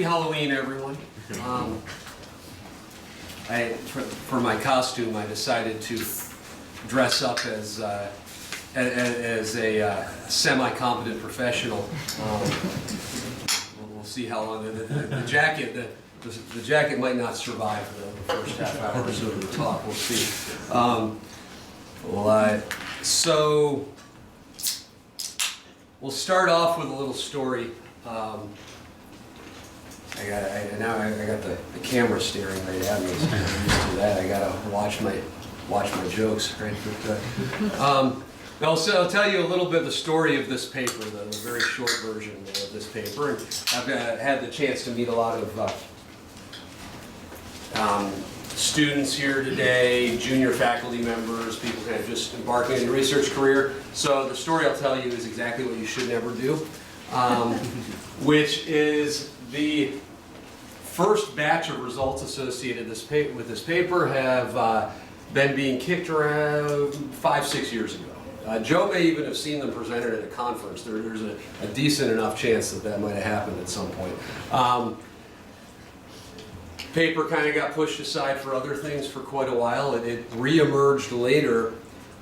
Happy Halloween, everyone. For my costume, I decided to dress up as a semi-competent professional. We'll see how long the jacket might not survive the first half hour or so of the talk. We'll see. So we'll start off with a little story. I got the camera staring right at me, so I'm used to that. I gotta watch my jokes, right? I'll tell you a little bit of the story of this paper, the very short version of this paper. And I've had the chance to meet a lot of students here today, junior faculty members, people kind of just embarking on a research career. So the story I'll tell you is exactly what you should never do, which is the first batch of results associated with this paper have been being kicked around 5-6 years ago. Joe may even have seen them presented at a conference. There's a decent enough chance that might have happened at some point. Paper kind of got pushed aside for other things for quite a while. It re-emerged later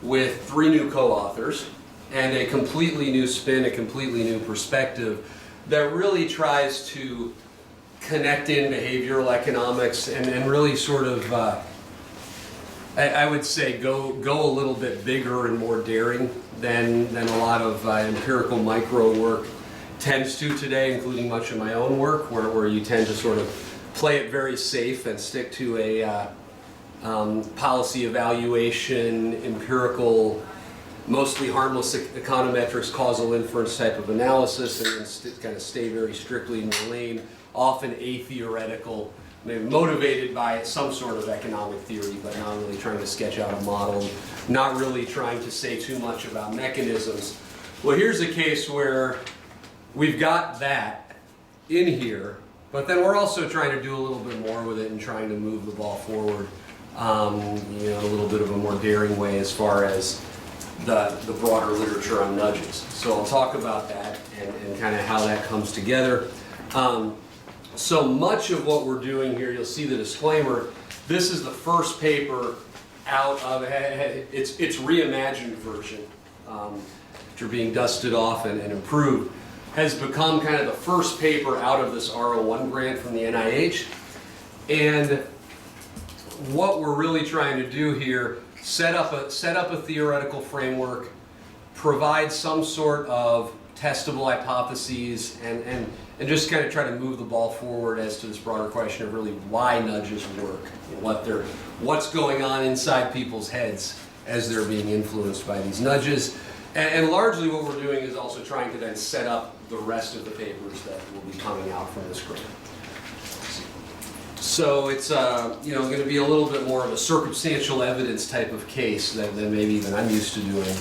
with 3 new co-authors and a completely new spin, a completely new perspective that really tries to connect in behavioral economics and really sort of, I would say, go a little bit bigger and more daring than a lot of empirical micro work tends to today, including much of my own work, where you tend to sort of play it very safe and stick to a policy evaluation, empirical, mostly harmless econometrics, causal inference type of analysis, and kind of stay very strictly in your lane, often atheoretical, maybe motivated by some sort of economic theory, but not really trying to sketch out a model, not really trying to say too much about mechanisms. Well, here's a case where we've got that in here, but then we're also trying to do a little bit more with it and trying to move the ball forward, a little bit of a more daring way as far as the broader literature on nudges. So I'll talk about that and kind of how that comes together. So much of what we're doing here, you'll see the disclaimer, this is the first paper out of, its reimagined version, which are being dusted off and improved, has become kind of the first paper out of this R01 grant from the NIH. And what we're really trying to do here, set up a theoretical framework, provide some sort of testable hypotheses, and just kind of try to move the ball forward as to this broader question of really why nudges work, what's going on inside people's heads as they're being influenced by these nudges. And largely what we're doing is also trying to then set up the rest of the papers that will be coming out from this grant. So it's going to be a little bit more of a circumstantial evidence type of case than maybe even I'm used to doing.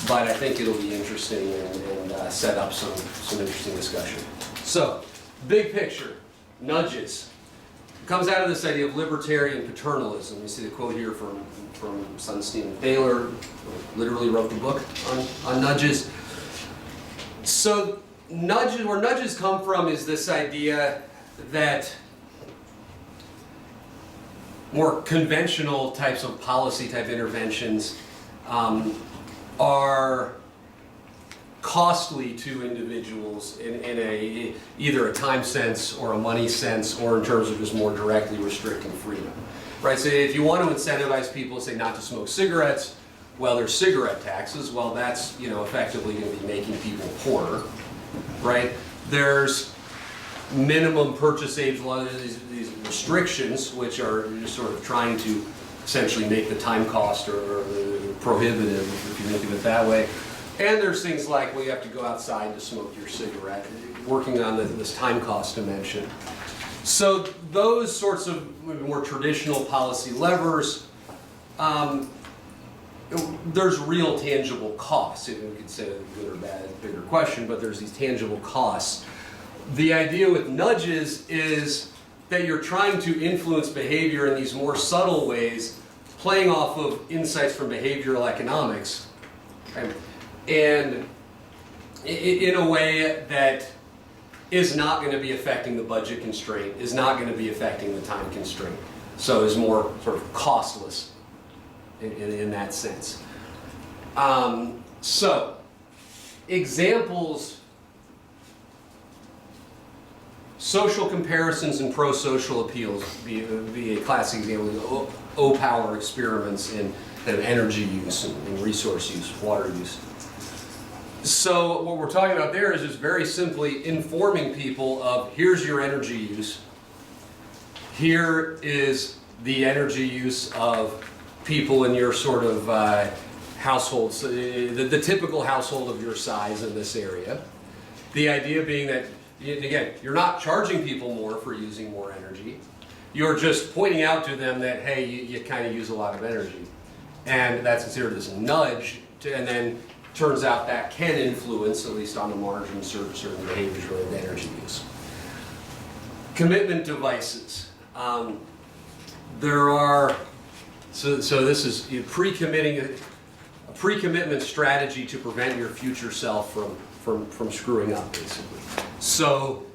But I think it'll be interesting and set up some interesting discussion. So, big picture, nudges. It comes out of this idea of libertarian paternalism. You see the quote here from Sunstein and Thaler, who literally wrote the book on nudges. So, where nudges come from is this idea that more conventional types of policy type interventions are costly to individuals in either a time sense or a money sense, or in terms of just more directly restricting freedom. Right? So if you want to incentivize people, say, not to smoke cigarettes, well, there's cigarette taxes. Well, that's effectively going to be making people poorer. Right? There's minimum purchase age laws, these restrictions, which are just sort of trying to essentially make the time cost or prohibitive, if you think of it that way. And there's things like, well, you have to go outside to smoke your cigarette, working on this time cost dimension. So those sorts of more traditional policy levers, there's real tangible costs. We could say good or bad, bigger question, but there's these tangible costs. The idea with nudges is that you're trying to influence behavior in these more subtle ways, playing off of insights from behavioral economics, and in a way that is not going to be affecting the budget constraint, is not going to be affecting the time constraint. So is more sort of costless in that sense. So, examples, social comparisons and pro-social appeals be a classic example of O-power experiments in kind of energy use and resource use, water use. So what we're talking about there is just very simply informing people of here's your energy use, here is the energy use of people in your sort of households, the typical household of your size in this area. The idea being that, again, you're not charging people more for using more energy. You're just pointing out to them that, hey, you kind of use a lot of energy. And that's considered as a nudge, and then turns out that can influence, at least on the margin, certain behaviors related to energy use. Commitment devices. There are, so this is pre-committing, a pre-commitment strategy to prevent your future self from screwing up, basically. So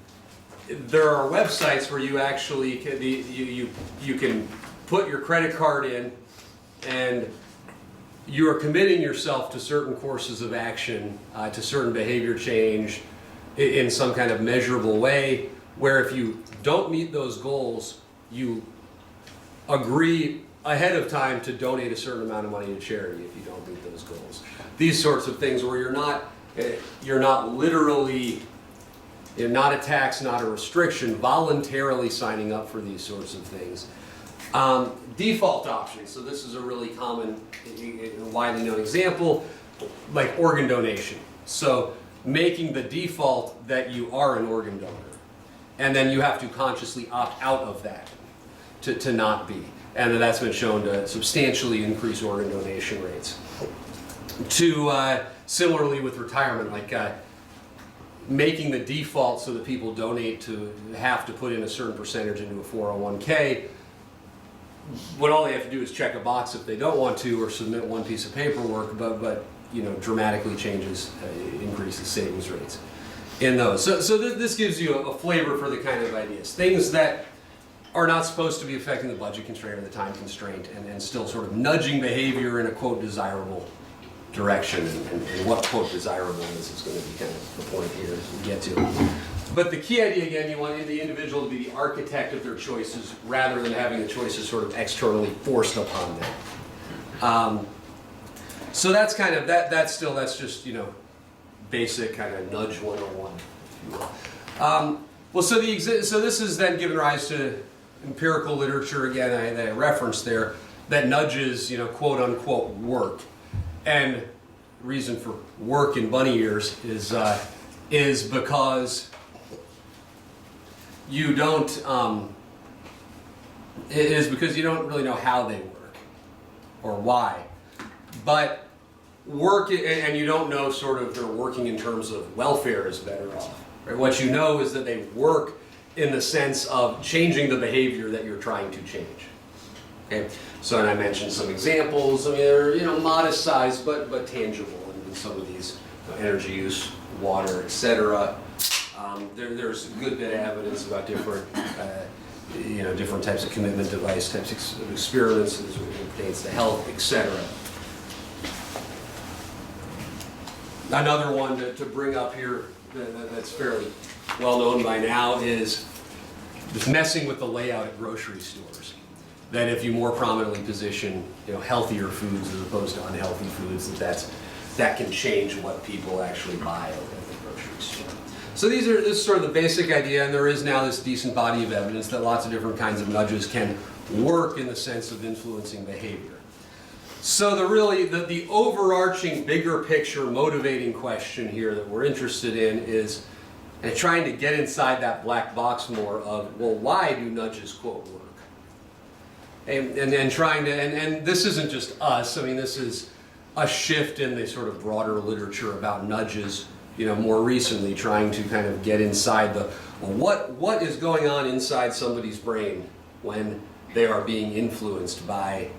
there are websites where you actually can, you can put your credit card in, and you are committing yourself to certain courses of action, to certain behavior change in some kind of measurable way, where if you don't meet those goals, you agree ahead of time to donate a certain amount of money to charity if you don't meet those goals. These sorts of things where you're not literally, not a tax, not a restriction, voluntarily signing up for these sorts of things. Default options, so this is a really common, widely known example, like organ donation. So making the default that you are an organ donor, and then you have to consciously opt out of that to not be. And that's been shown to substantially increase organ donation rates. Similarly with retirement, like making the default so that people donate to have to put in a certain percentage into a 401k, when all they have to do is check a box if they don't want to, or submit one piece of paperwork, but dramatically increases savings rates in those. So this gives you a flavor for the kind of ideas, things that are not supposed to be affecting the budget constraint or the time constraint, and still sort of nudging behavior in a quote desirable direction, and what quote desirable is going to be kind of the point here as we get to. But the key idea, again, you want the individual to be the architect of their choices rather than having the choices sort of externally forced upon them. So that's kind of, that's just, basic kind of nudge 101, if you will. So this is then given rise to empirical literature, again, that I referenced there, that nudges, quote unquote, work. And the reason for work in bunny ears is because you don't, it is because you don't really know how they work or why. But work, and you don't know sort of they're working in terms of welfare is better off. Right? What you know is that they work in the sense of changing the behavior that you're trying to change. Okay, so and I mentioned some examples. I mean, they're modest size, but tangible in some of these energy use, water, etc. There's a good bit of evidence about different, different types of commitment device types of experiments as it pertains to health, etc. Another one to bring up here that's fairly well known by now is messing with the layout at grocery stores. That if you more prominently position, healthier foods as opposed to unhealthy foods, that can change what people actually buy at the grocery store. So this is sort of the basic idea, and there is now this decent body of evidence that lots of different kinds of nudges can work in the sense of influencing behavior. So the overarching, bigger picture, motivating question here that we're interested in is trying to get inside that black box more of, well, why do nudges, quote, work? And then trying to, and this isn't just us, I mean, this is a shift in the sort of broader literature about nudges, more recently, trying to kind of get inside what is going on inside somebody's brain when they are being influenced by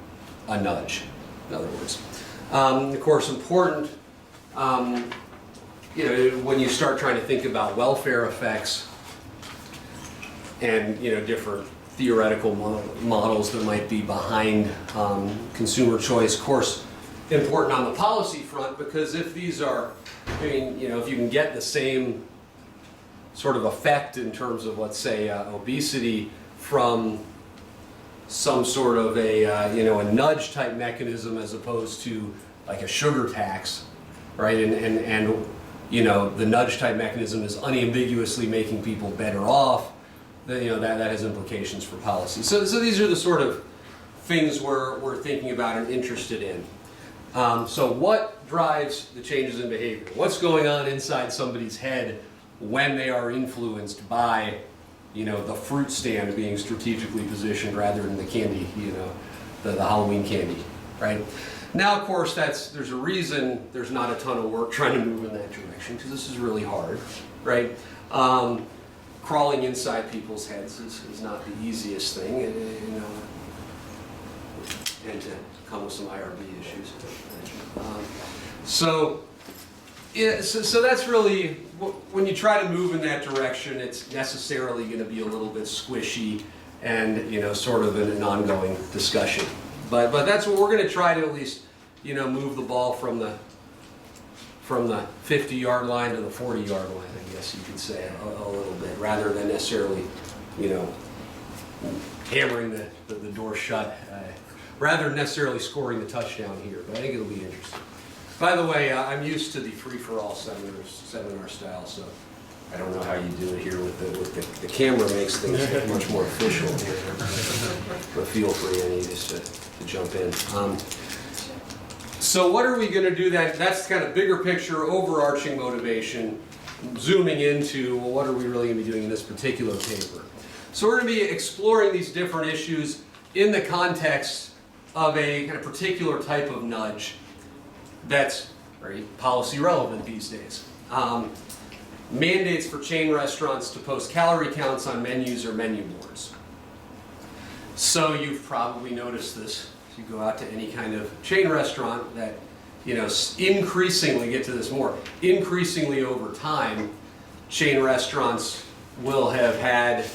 a nudge, in other words. Of course, important when you start trying to think about welfare effects and different theoretical models that might be behind consumer choice, of course, important on the policy front, because if these are, if you can get the same sort of effect in terms of, let's say, obesity from some sort of a nudge type mechanism as opposed to like a sugar tax, right? And the nudge type mechanism is unambiguously making people better off. Then that has implications for policy. So these are the sort of things we're thinking about and interested in. So what drives the changes in behavior? What's going on inside somebody's head when they are influenced by the fruit stand being strategically positioned rather than the candy, the Halloween candy, right? Now, of course, there's a reason there's not a ton of work trying to move in that direction, because this is really hard, right? Crawling inside people's heads is not the easiest thing, and to come with some IRB issues. So that's really, when you try to move in that direction, it's necessarily going to be a little bit squishy and sort of an ongoing discussion. But that's what we're going to try to at least move the ball from the 50-yard line to the 40-yard line, I guess you could say, a little bit, rather than necessarily hammering the door shut, rather than necessarily scoring the touchdown here. But I think it'll be interesting. By the way, I'm used to the free-for-all seminar style, so I don't know how you do it here with the camera. Makes things much more official here. But feel free, any just to jump in. So what are we going to do? That's kind of bigger picture, overarching motivation, zooming into, well, what are we really going to be doing in this particular paper? So we're going to be exploring these different issues in the context of a kind of particular type of nudge that's very policy relevant these days. Mandates for chain restaurants to post calorie counts on menus or menu boards. So you've probably noticed this. If you go out to any kind of chain restaurant, that increasingly, get to this more, increasingly over time, chain restaurants will have had,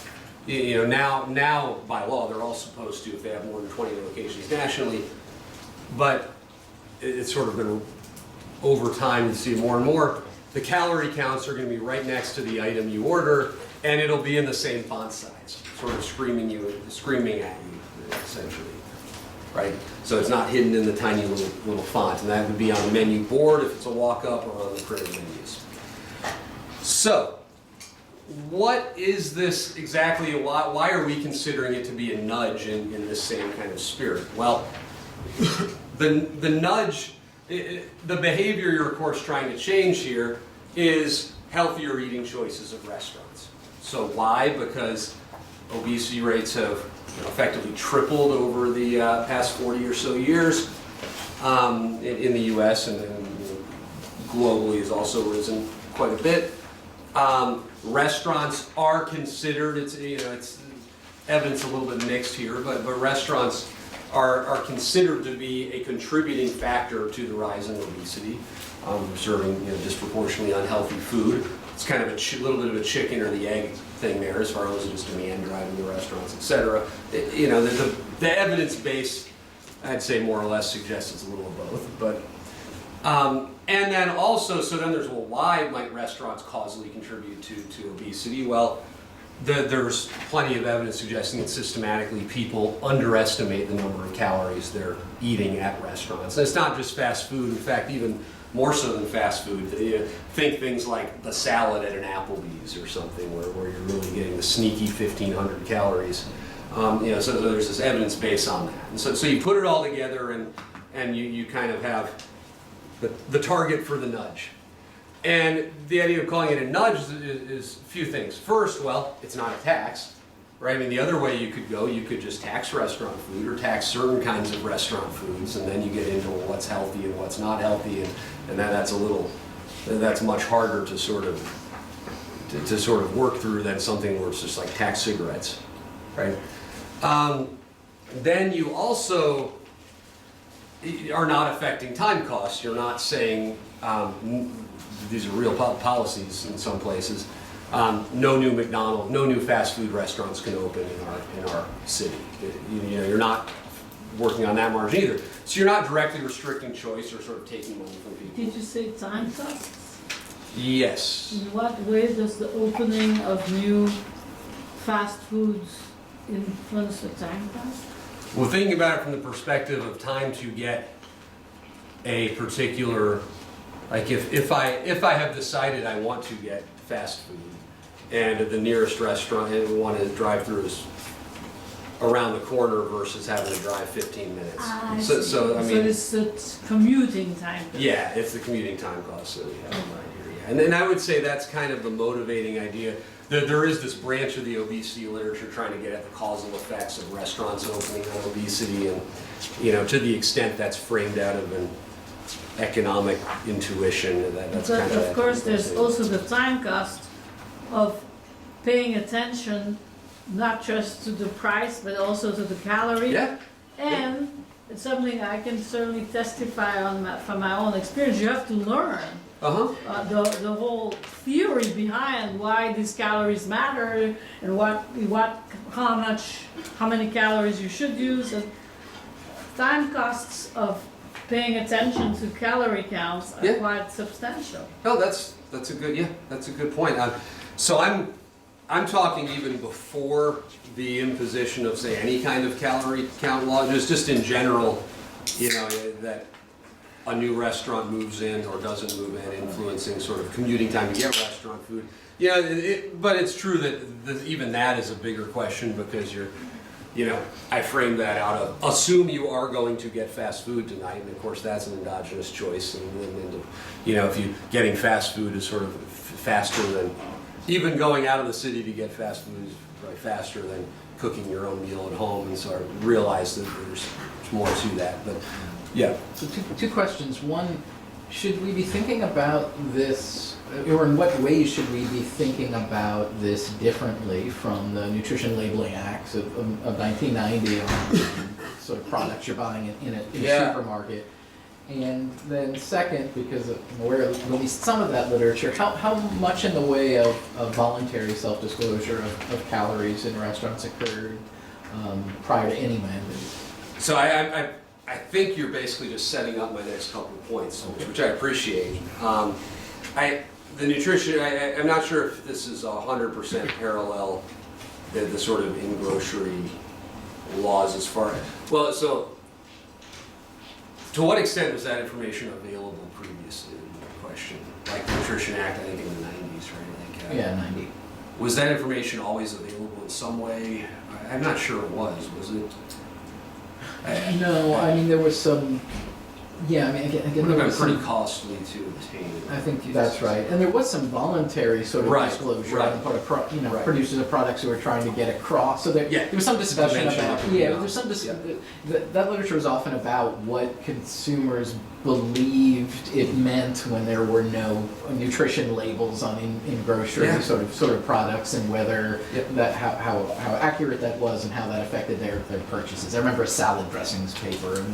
now by law they're all supposed to if they have more than 20 locations nationally, but it's sort of been over time to see more and more. The calorie counts are going to be right next to the item you order, and it'll be in the same font size, sort of screaming at you, essentially, right? So it's not hidden in the tiny little font, and that would be on the menu board if it's a walk-up, or on the printed menus. So, what is this exactly? Why are we considering it to be a nudge in this same kind of spirit? Well, the nudge, the behavior you're of course trying to change here is healthier eating choices of restaurants. So why? Because obesity rates have effectively tripled over the past 40 or so years in the US, and globally has also risen quite a bit. Restaurants are considered, it's evidence a little bit mixed here, but restaurants are considered to be a contributing factor to the rise in obesity, serving disproportionately unhealthy food. It's kind of a little bit of a chicken or the egg thing there, as far as just demand driving the restaurants, etc. The evidence base, I'd say more or less suggests it's a little of both. But and then also, so then there's, well, why might restaurants causally contribute to obesity? Well, there's plenty of evidence suggesting that systematically people underestimate the number of calories they're eating at restaurants. And it's not just fast food. In fact, even more so than fast food. Think things like the salad at an Applebee's or something, where you're really getting the sneaky 1,500 calories. So there's this evidence base on that. And so you put it all together, and you kind of have the target for the nudge. And the idea of calling it a nudge is a few things. First, well, it's not a tax, right? I mean, the other way you could go, you could just tax restaurant food or tax certain kinds of restaurant foods, and then you get into what's healthy and what's not healthy, and that's much harder to sort of work through than something where it's just like tax cigarettes, right? Then you also are not affecting time costs. You're not saying, these are real policies in some places, no new McDonald's, no new fast food restaurants can open in our city. You're not working on that margin either. So you're not directly restricting choice or sort of taking money from people. Did you say time costs? Yes. In what way does the opening of new fast foods influence the time cost? Well, thinking about it from the perspective of time to get a particular, like if I have decided I want to get fast food and the nearest restaurant I want to drive through is around the corner versus having to drive 15 minutes. So I mean, it's commuting time cost. Yeah, it's the commuting time cost that we have right here. Yeah. And then I would say that's kind of the motivating idea. There is this branch of the obesity literature trying to get at the causal effects of restaurants opening on obesity, and to the extent that's framed out of an economic intuition, that's kind of course, there's also the time cost of paying attention not just to the price but also to the calorie. Yeah. And it's something I can certainly testify on from my own experience. You have to learn. The whole theory behind why these calories matter and how many calories you should use, and time costs of paying attention to calorie counts are quite substantial. Oh, that's a good point. So I'm talking even before the imposition of, say, any kind of calorie count law, just in general, that a new restaurant moves in or doesn't move in, influencing sort of commuting time to get restaurant food. But it's true that even that is a bigger question, because I frame that out of, assume you are going to get fast food tonight, and of course that's an endogenous choice, and if you getting fast food is sort of faster than, even going out of the city to get fast food is probably faster than cooking your own meal at home, and so I realize that there's more to that, but yeah. So two questions. One, should we be thinking about this, or in what ways should we be thinking about this differently from the Nutrition Labeling Acts of 1990 on sort of products you're buying in a supermarket? And then second, because I'm aware of at least some of that literature, how much in the way of voluntary self-disclosure of calories in restaurants occurred prior to any mandate? So I think you're basically just setting up my next couple of points, which I appreciate. The nutrition, I'm not sure if this is 100% parallel the sort of in-grocery laws as far as, well, so to what extent was that information available previously in the question? Like the Nutrition Act, I think in the 90s, right? Yeah, 90. Was that information always available in some way? I'm not sure it was it? No, I mean there was some. Yeah, I mean again would have been pretty some, costly to obtain. I think that's right, and there was some voluntary sort of disclosure on the part of producers of products who were trying to get across. So there was some discussion about there's some that literature was often about what consumers believed it meant when there were no nutrition labels on in grocery sort of products, and whether that how accurate that was and how that affected their purchases. I remember a salad dressings paper.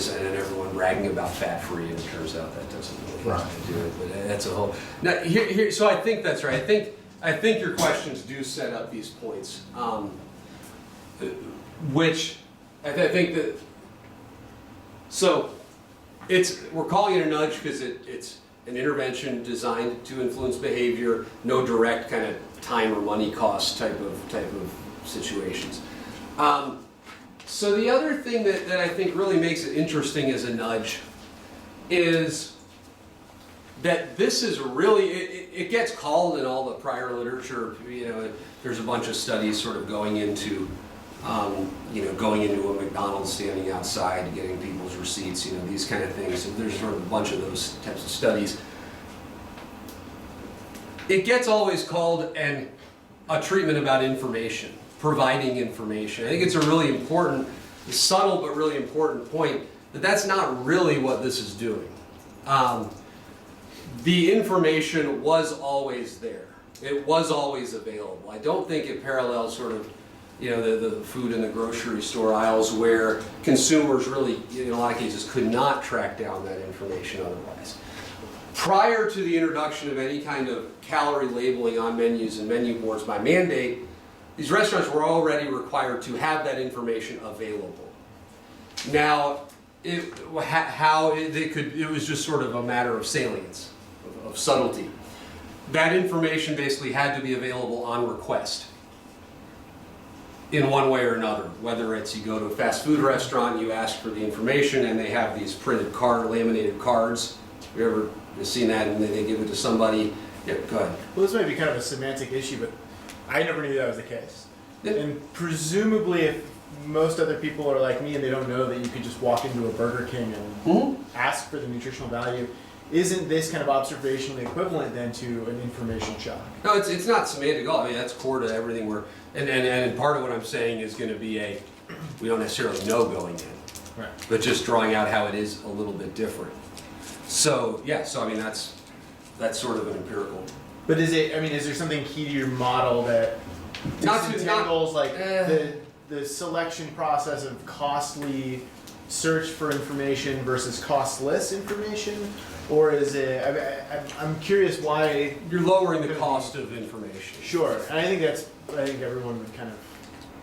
And then everyone bragging about fat-free, and it turns out that doesn't really have to do it. But that's a whole. Now, here. So I think that's right. I think your questions do set up these points, which I think that. So we're calling it a nudge because it's an intervention designed to influence behavior. No direct kind of time or money cost type of situations. So the other thing that I think really makes it interesting as a nudge is that this is really, it gets called in all the prior literature, there's a bunch of studies sort of going into a McDonald's, standing outside, getting people's receipts, these kind of things. So there's sort of a bunch of those types of studies. It gets always called a treatment about information. Providing information. I think it's a really important, subtle but really important point that that's not really what this is doing. The information was always there. It was always available. I don't think it parallels sort of the food in the grocery store aisles where consumers really, in a lot of cases, could not track down that information otherwise. Prior to the introduction of any kind of calorie labeling on menus and menu boards by mandate, these restaurants were already required to have that information available. Now, it was just sort of a matter of salience, of subtlety. That information basically had to be available on request in one way or another, whether it's you go to a fast food restaurant, you ask for the information, and they have these printed laminated cards. Have you ever seen that, and they give it to somebody? Yeah, go ahead. Well, this might be kind of a semantic issue, but I never knew that was the case. Yeah. And presumably, if most other people are like me and they don't know that you could just walk into a Burger King and ask for the nutritional value, isn't this kind of observationally equivalent then to an information shock? No, it's not semantic at all. I mean, that's core to everything and part of what I'm saying is going to be we don't necessarily know going in, Right. but just drawing out how it is a little bit different. So yeah, I mean that's sort of an empirical. But is there something key to your model that disentangles the selection process of costly search for information versus costless information? Or is it, I'm curious why... You're lowering the cost of information. Sure, and I think everyone would kind of...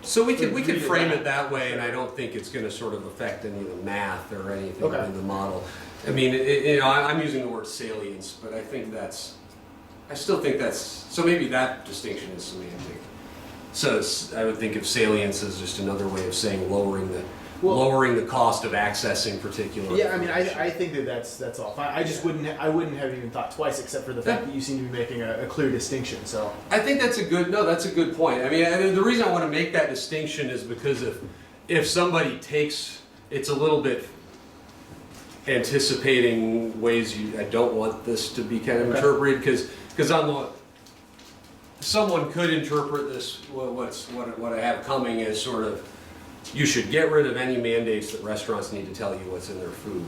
So we could agree to frame that. it that way, and I don't think it's going to sort of affect any of the math or anything Okay. in the model. I mean, I'm using the word salience, but I still think that's, so maybe that distinction is semantic. So I would think of salience as just another way of saying lowering the cost of accessing particular. Yeah, I mean, information. I think that's all fine. I wouldn't have even thought twice, except for the fact that you seem to be making a clear distinction. So I think that's a good point. I mean, the reason I want to make that distinction is because if somebody it's a little bit anticipating ways I don't want this to be kind of interpreted because someone could interpret this what I have coming as sort of you should get rid of any mandates that restaurants need to tell you what's in their food,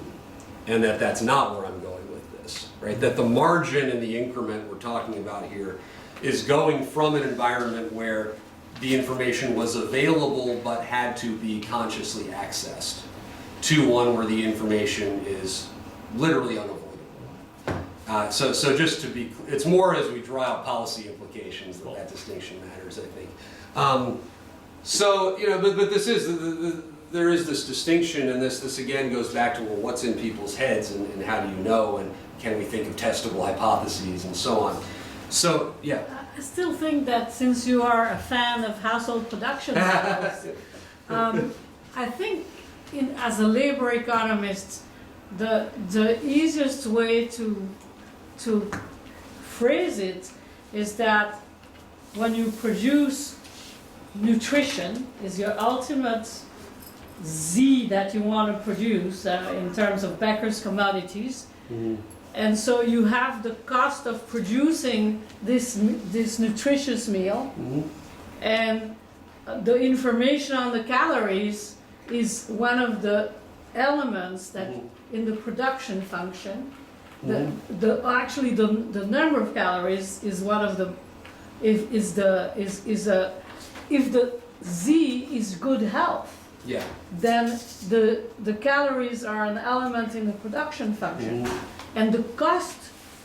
and that's not where I'm going with this, right? That the margin and the increment we're talking about here is going from an environment where the information was available but had to be consciously accessed to one where the information is literally unavoidable. So just to be, it's more as we draw out policy implications that distinction matters, I think. So, but this is, there is this distinction, and this again goes back to, well, what's in people's heads and how do you know, and can we think of testable hypotheses and so on. So, yeah. I still think that since you are a fan of household production models, I think as a labor economist, the easiest way to phrase it is that when you produce nutrition is your ultimate Z that you want to produce in terms of Becker's commodities. Mm-hmm. And so you have the cost of producing this nutritious meal, mm-hmm. and the information on the calories is one of the elements that mm-hmm. in the production function. Mm-hmm. The number of calories is one of the if the Z is good health, yeah, then the calories are an element in the production function. Mm-hmm. And the cost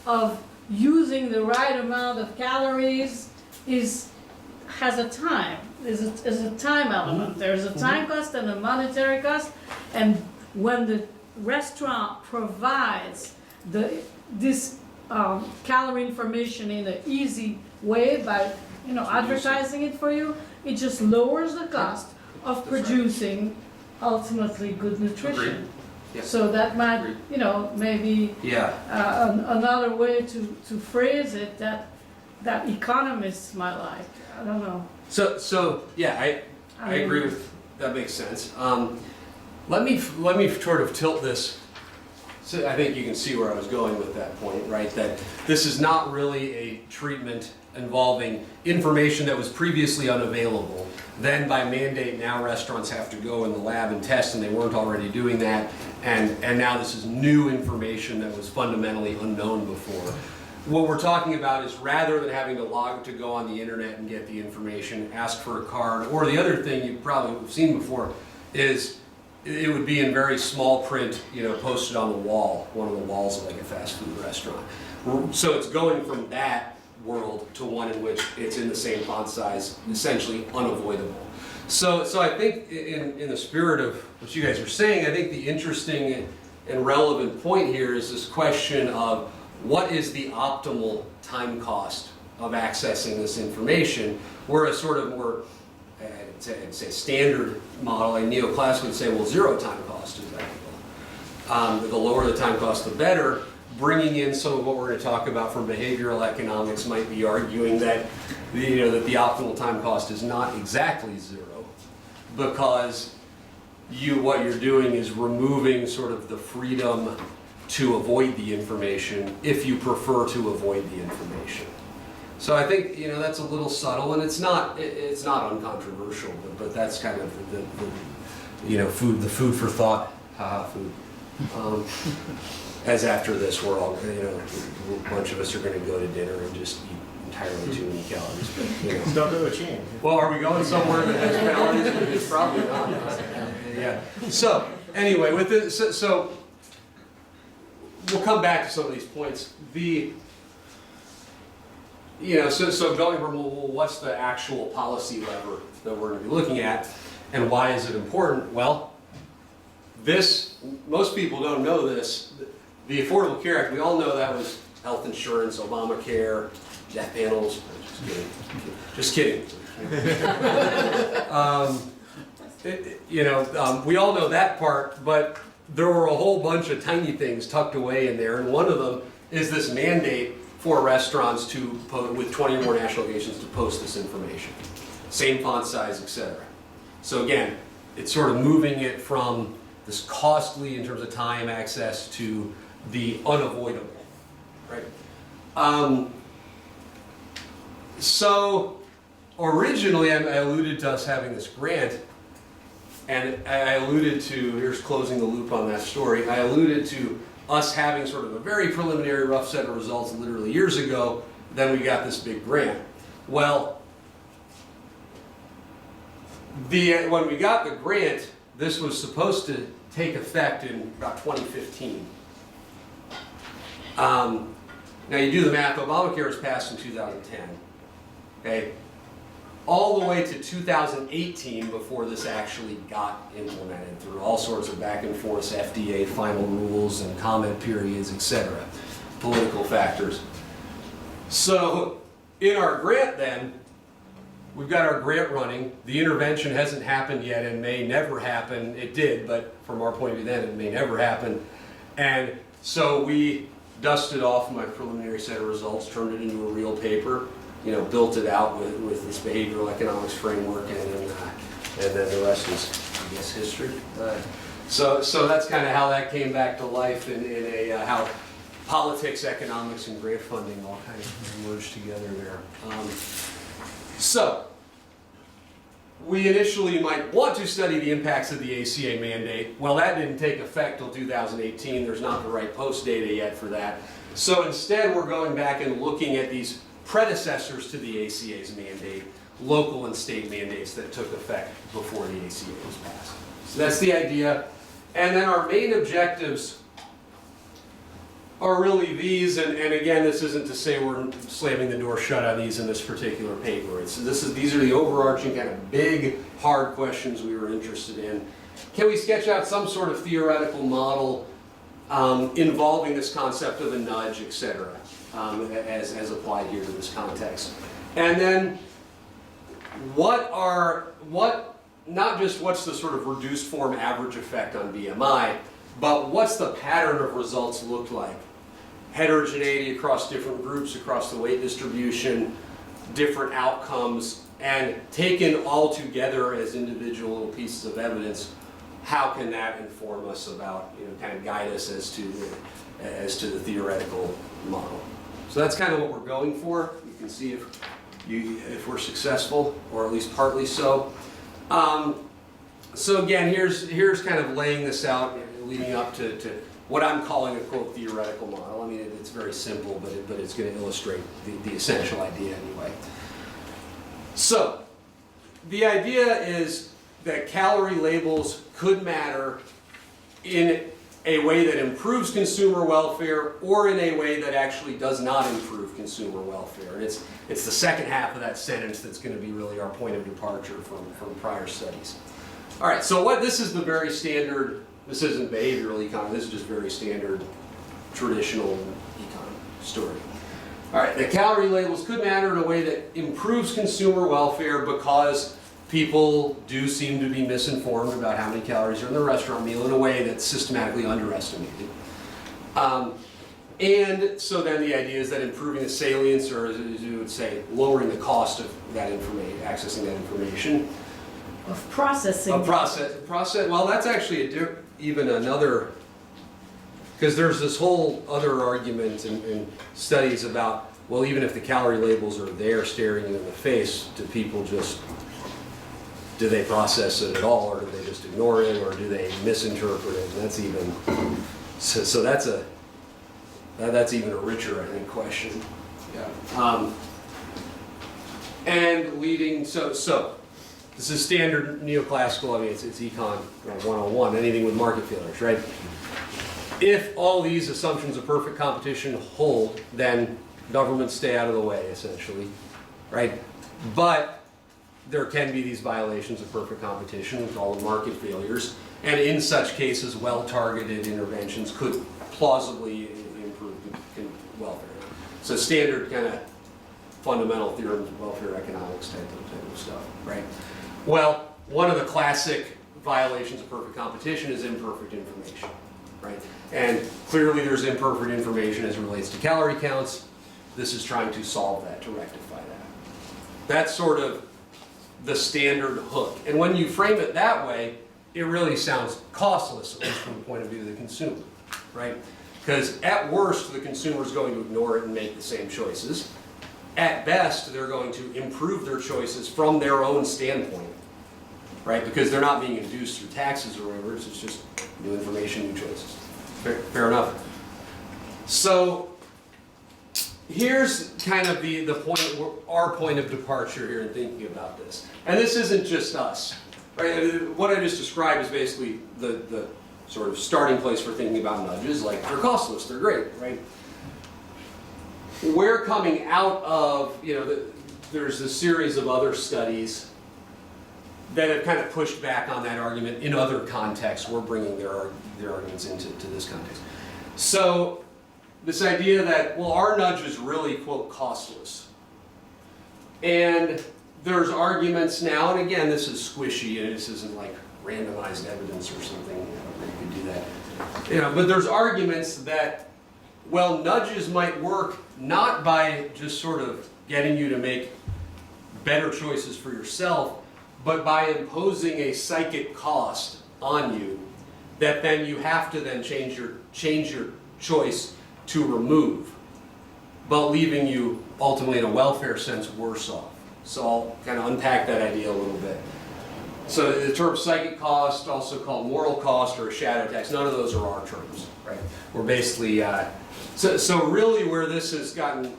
of using the right amount of calories has a time. Is a time element. Mm-hmm. There's a time mm-hmm. cost and a monetary cost. And when the restaurant provides this calorie information in an easy way by advertising it for you, it just lowers the cost of producing ultimately good nutrition. Yeah. So that might, maybe another way to phrase it that economists might like. I don't know. So yeah, I agree with that. Makes sense. Let me sort of tilt this. So I think you can see where I was going with that point, right? That this is not really a treatment involving information that was previously unavailable. Then by mandate, now restaurants have to go in the lab and test, and they weren't already doing that. And now this is new information that was fundamentally unknown before. what we're talking about is rather than having to go on the internet and get the information, ask for a card, or the other thing you probably have seen before is it would be in very small print, posted on the wall, one of the walls of like a fast food restaurant. So it's going from that world to one in which it's in the same font size, essentially unavoidable. So I think in the spirit of what you guys are saying, I think the interesting and relevant point here is this question of what is the optimal time cost of accessing this information, where a sort of more, I'd say standard model, like neoclassical would say, well, zero time cost is ideal. The lower the time cost, the better. Bringing in some of what we're going to talk about from behavioral economics might be arguing that that the optimal time cost is not exactly zero, because what you're doing is removing sort of the freedom to avoid the information if you prefer to avoid the information. So I think that's a little subtle, and it's not uncontroversial, but that's kind of the food for thought, food. As after this, we're all a bunch of us are going to go to dinner and just eat entirely too many calories. But, Don't go to a chain. Well, are we going somewhere that has calories? It's probably not. Yeah. So anyway, with this, so we'll come back to some of these points. So going from, well, what's the actual policy lever that we're going to be looking at, and why is it important? Well, most people don't know this. The Affordable Care Act, we all know that was health insurance, Obamacare, death panels. Just kidding. We all know that part, but there were a whole bunch of tiny things tucked away in there, and one of them is this mandate for restaurants with 20 or more national locations to post this information. Same font size, etc. So again, it's sort of moving it from this costly in terms of time access to the unavoidable, right? So originally I alluded to us having this grant, and I alluded to, here's closing the loop on that story, I alluded to us having sort of a very preliminary rough set of results literally years ago, then we got this big grant. Well, when we got the grant, this was supposed to take effect in about 2015. Now you do the math, Obamacare was passed in 2010, okay? All the way to 2018 before this actually got implemented through all sorts of back and forth, FDA final rules and comment periods, etc., political factors. So in our grant then, we've got our grant running. The intervention hasn't happened yet and may never happen. It did, but from our point of view then, it may never happen. And so we dusted off my preliminary set of results, turned it into a real paper, built it out with this behavioral economics framework, and then the rest is, I guess, history. So that's kind of how that came back to life in how politics, economics, and grant funding all kind of merged together there. So we initially might want to study the impacts of the ACA mandate. Well, that didn't take effect till 2018. There's not the right post data yet for that. So instead, we're going back and looking at these predecessors to the ACA's mandate, local and state mandates that took effect before the ACA was passed. So that's the idea. And then our main objectives are really these, and again, this isn't to say we're slamming the door shut on these in this particular paper. These are the overarching kind of big, hard questions we were interested in. Can we sketch out some sort of theoretical model involving this concept of a nudge, etc., as applied here to this context? And then not just what's the sort of reduced form average effect on BMI, but what's the pattern of results look like? Heterogeneity across different groups, across the weight distribution, different outcomes, and taken all together as individual pieces of evidence, how can that inform us about, kind of guide us as to the theoretical model? So that's kind of what we're going for. You can see if we're successful, or at least partly so. So again, here's kind of laying this out, leading up to what I'm calling a quote theoretical model. I mean, it's very simple, but it's going to illustrate the essential idea anyway. So, the idea is that calorie labels could matter in a way that improves consumer welfare or in a way that actually does not improve consumer welfare. And it's the second half of that sentence that's going to be really our point of departure from prior studies. All right, so this is the very standard, this isn't behavioral econ, this is just very standard traditional econ story. All right, the calorie labels could matter in a way that improves consumer welfare because people do seem to be misinformed about how many calories are in the restaurant meal in a way that's systematically underestimated. And so then the idea is that improving the salience, or as you would say, lowering the cost of that information, accessing that information. Of processing. Of process. Well, that's actually even another, because there's this whole other argument in studies about, well, even if the calorie labels are there staring you in the face, do they process it at all, or do they just ignore it, or do they misinterpret it? And that's even, so that's even a richer, I think, question. Yeah. And leading, so this is standard neoclassical, I mean, it's econ 101, anything with market failures, right? If all these assumptions of perfect competition hold, then governments stay out of the way, essentially, right? But there can be these violations of perfect competition, we call them market failures, and in such cases, well-targeted interventions could plausibly improve welfare. So standard kind of fundamental theorems of welfare economics type of stuff, right? Well, one of the classic violations of perfect competition is imperfect information, right? And clearly there's imperfect information as it relates to calorie counts. This is trying to solve that, to rectify that. That's sort of the standard hook. And when you frame it that way, it really sounds costless, at least from the point of view of the consumer, right? Because at worst, the consumer is going to ignore it and make the same choices. At best, they're going to improve their choices from their own standpoint, right? Because they're not being induced through taxes or whatever, it's just new information, new choices. Fair enough. So here's kind of the point, our point of departure here in thinking about this. And this isn't just us, right? What I just described is basically the sort of starting place for thinking about nudges, like they're costless, they're great, right? We're coming out of, there's a series of other studies that have kind of pushed back on that argument in other contexts. We're bringing their arguments into this context. So this idea that, well, our nudge is really, quote, costless. And there's arguments now, and again, this is squishy, and this isn't like randomized evidence or something, where you could do that. But there's arguments that, well, nudges might work not by just sort of getting you to make better choices for yourself, but by imposing a psychic cost on you that then you have to then change your choice to remove, but leaving you ultimately in a welfare sense worse off. So I'll kind of unpack that idea a little bit. So the term psychic cost, also called moral cost or a shadow tax, none of those are our terms, right? We're basically, so really where this has gotten,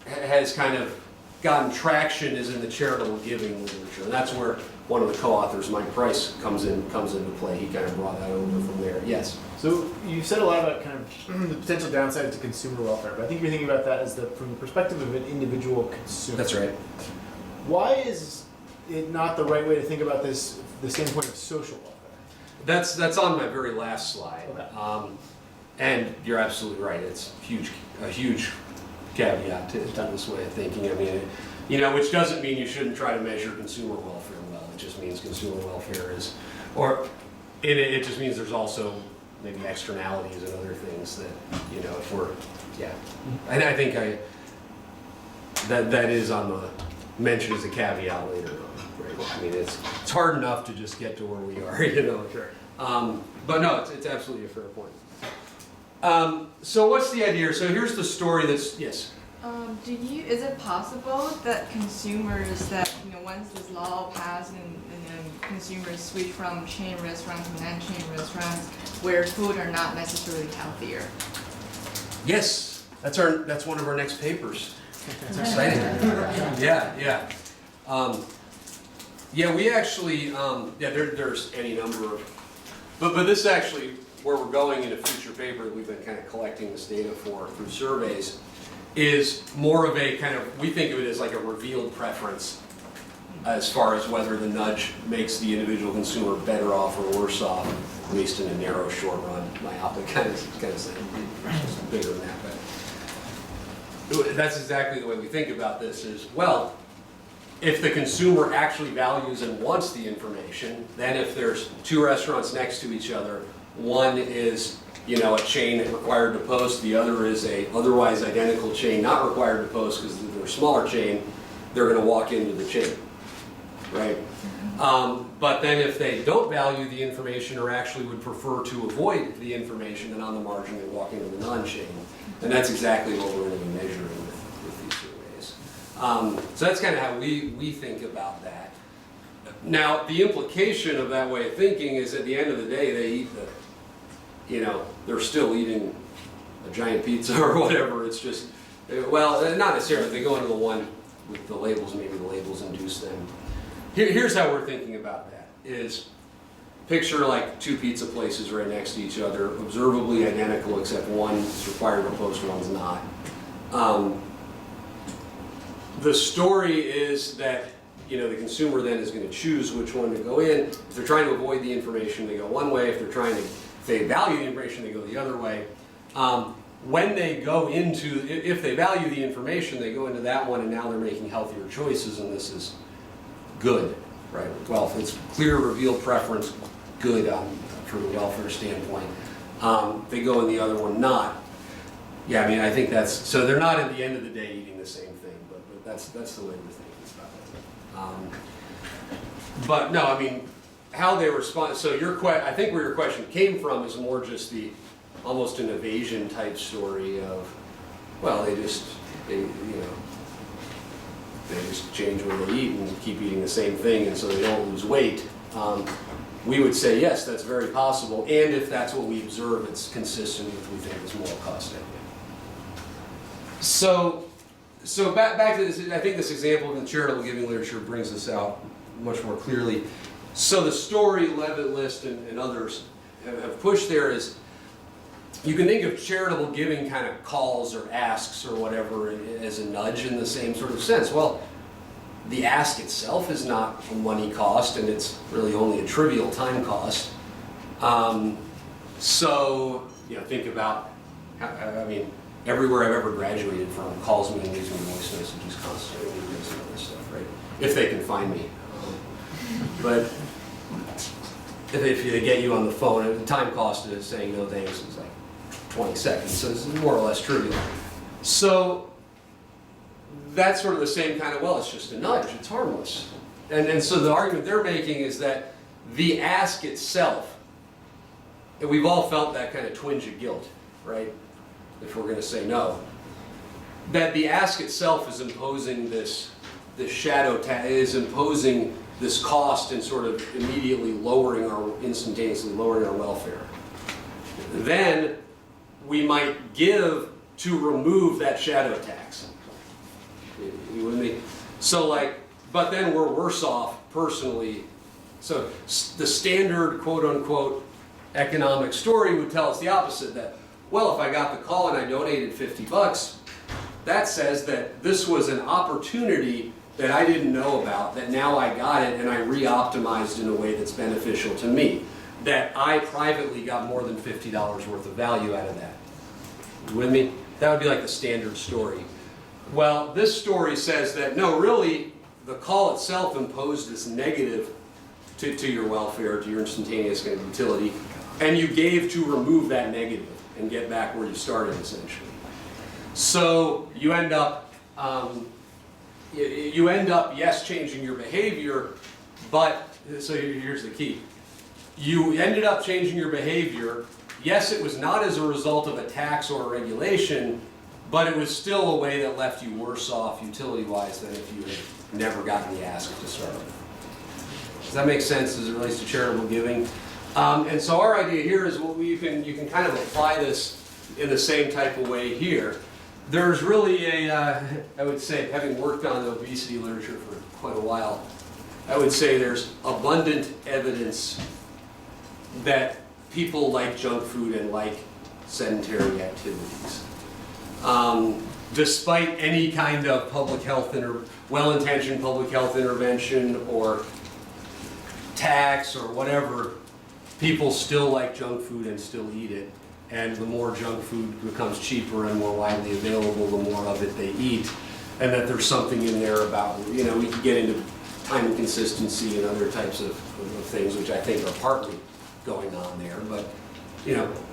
has kind of gotten traction is in the charitable giving literature. And that's where one of the co-authors, Mike Price, comes into play. He kind of brought that over from there. Yes? So you said a lot about kind of the potential downside to consumer welfare, but I think you're thinking about that as from the perspective of an individual consumer. That's right. Why is it not the right way to think about this, the standpoint of social welfare? That's on my very last slide. Okay. And you're absolutely right. It's a huge caveat to this way of thinking. I mean, which doesn't mean you shouldn't try to measure consumer welfare well. It just means consumer welfare is, it just means there's also maybe externalities and other things that, if we're, yeah. And I think that is on the mention as a caveat later on, right? I mean, it's hard enough to just get to where we are, Sure. But no, it's absolutely a fair point. So what's the idea? So here's the story that's, yes? Is it possible that consumers that, once this law passed and consumers switch from chain restaurants to non-chain restaurants, where food are not necessarily healthier. Yes, that's one of our next papers. It's exciting. Yeah. Yeah, we actually, there's any number of, but this actually, where we're going in a future paper that we've been kind of collecting this data for through surveys, is more of a kind of, we think of it as like a revealed preference as far as whether the nudge makes the individual consumer better off or worse off, at least in a narrow, short run, myopic kind of thing. It's bigger than that, but that's exactly the way we think about this is, well, if the consumer actually values and wants the information, then if there's two restaurants next to each other, one is, a chain required to post, the other is a otherwise identical chain not required to post because they're a smaller chain, they're going to walk into the chain, right? But then if they don't value the information or actually would prefer to avoid the information, then on the margin they walk into the non-chain. And that's exactly what we're going to be measuring with these surveys. So that's kind of how we think about that. Now, the implication of that way of thinking is at the end of the day, they eat they're still eating a giant pizza or whatever. It's just, well, not necessarily. They go into the one with the labels, maybe the labels induce them. Here's how we're thinking about that, is picture like two pizza places right next to each other, observably identical except one is required to post, one's not. The story is that the consumer then is going to choose which one to go in. If they're trying to avoid the information, they go one way. If they value the information, they go the other way. When they go into, if they value the information, they go into that one, and now they're making healthier choices, and this is good, right? Well, if it's clear, revealed preference, good from a welfare standpoint. They go in the other one, not. Yeah, I mean, I think that's, so they're not at the end of the day eating the same thing, but that's the way we're thinking about it. But no, I mean, how they respond, so I think where your question came from is more just almost an evasion type story of, well, they just change what they eat and keep eating the same thing, and so they don't lose weight. We would say, yes, that's very possible, and if that's what we observe, it's consistent with what we think is moral cost equity. So back to this, I think this example in the charitable giving literature brings this out much more clearly. So the story Levitt, List, and others have pushed there is, you can think of charitable giving kind of calls or asks or whatever as a nudge in the same sort of sense. Well, the ask itself is not a money cost, and it's really only a trivial time cost. So, think about, everywhere I've ever graduated from calls me and leaves me voice messages constantly and some other stuff, right? If they can find me. But if they get you on the phone, the time cost of saying no thanks is like 20 seconds, so it's more or less trivial. So that's sort of the same kind of, well, it's just a nudge, it's harmless. And so the argument they're making is that the ask itself, and we've all felt that kind of twinge of guilt, right? If we're going to say no, that the ask itself is imposing this shadow tax, is imposing this cost and sort of immediately instantaneously lowering our welfare. Then we might give to remove that shadow tax. You with me? So but then we're worse off personally. So the standard quote unquote economic story would tell us the opposite, that, well, if I got the call and I donated $50, that says that this was an opportunity that I didn't know about, that now I got it and I re-optimized in a way that's beneficial to me, that I privately got more than $50 worth of value out of that. You with me? That would be like the standard story. Well, this story says that, no, really, the call itself imposed this negative to your welfare, to your instantaneous kind of utility, and you gave to remove that negative and get back where you started, essentially. So you end up, yes, changing your behavior, but, so here's the key. You ended up changing your behavior. Yes, it was not as a result of a tax or a regulation, but it was still a way that left you worse off utility-wise than if you had never gotten the ask to start with. Does that make sense as it relates to charitable giving? And so our idea here is you can kind of apply this in the same type of way here. There's really I would say, having worked on the obesity literature for quite a while, I would say there's abundant evidence that people like junk food and like sedentary activities. Despite any kind of public health well-intentioned public health intervention or tax or whatever, people still like junk food and still eat it. And the more junk food becomes cheaper and more widely available, the more of it they eat. And that there's something in there about, we could get into time and consistency and other types of things, which I think are partly going on there. But,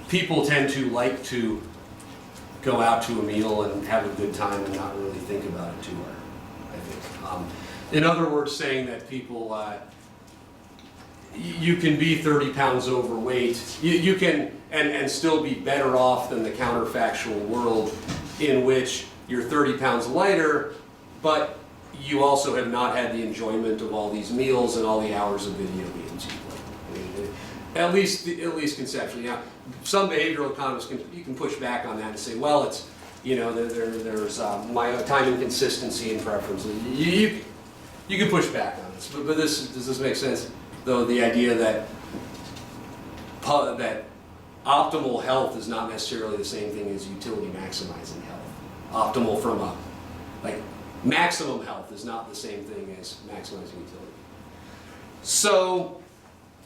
people tend to like to go out to a meal and have a good time and not really think about it too hard, I think. In other words, saying that people, you can be 30 pounds overweight, you can, and still be better off than the counterfactual world in which you're 30 pounds lighter, but you also have not had the enjoyment of all these meals and all the hours of video games you play. At least conceptually. Now, some behavioral economists you can push back on that and say, well, it's there's my time and consistency and preferences. You can push back on this, but does this make sense? Though the idea that optimal health is not necessarily the same thing as utility maximizing health. Optimal from maximum health is not the same thing as maximizing utility. So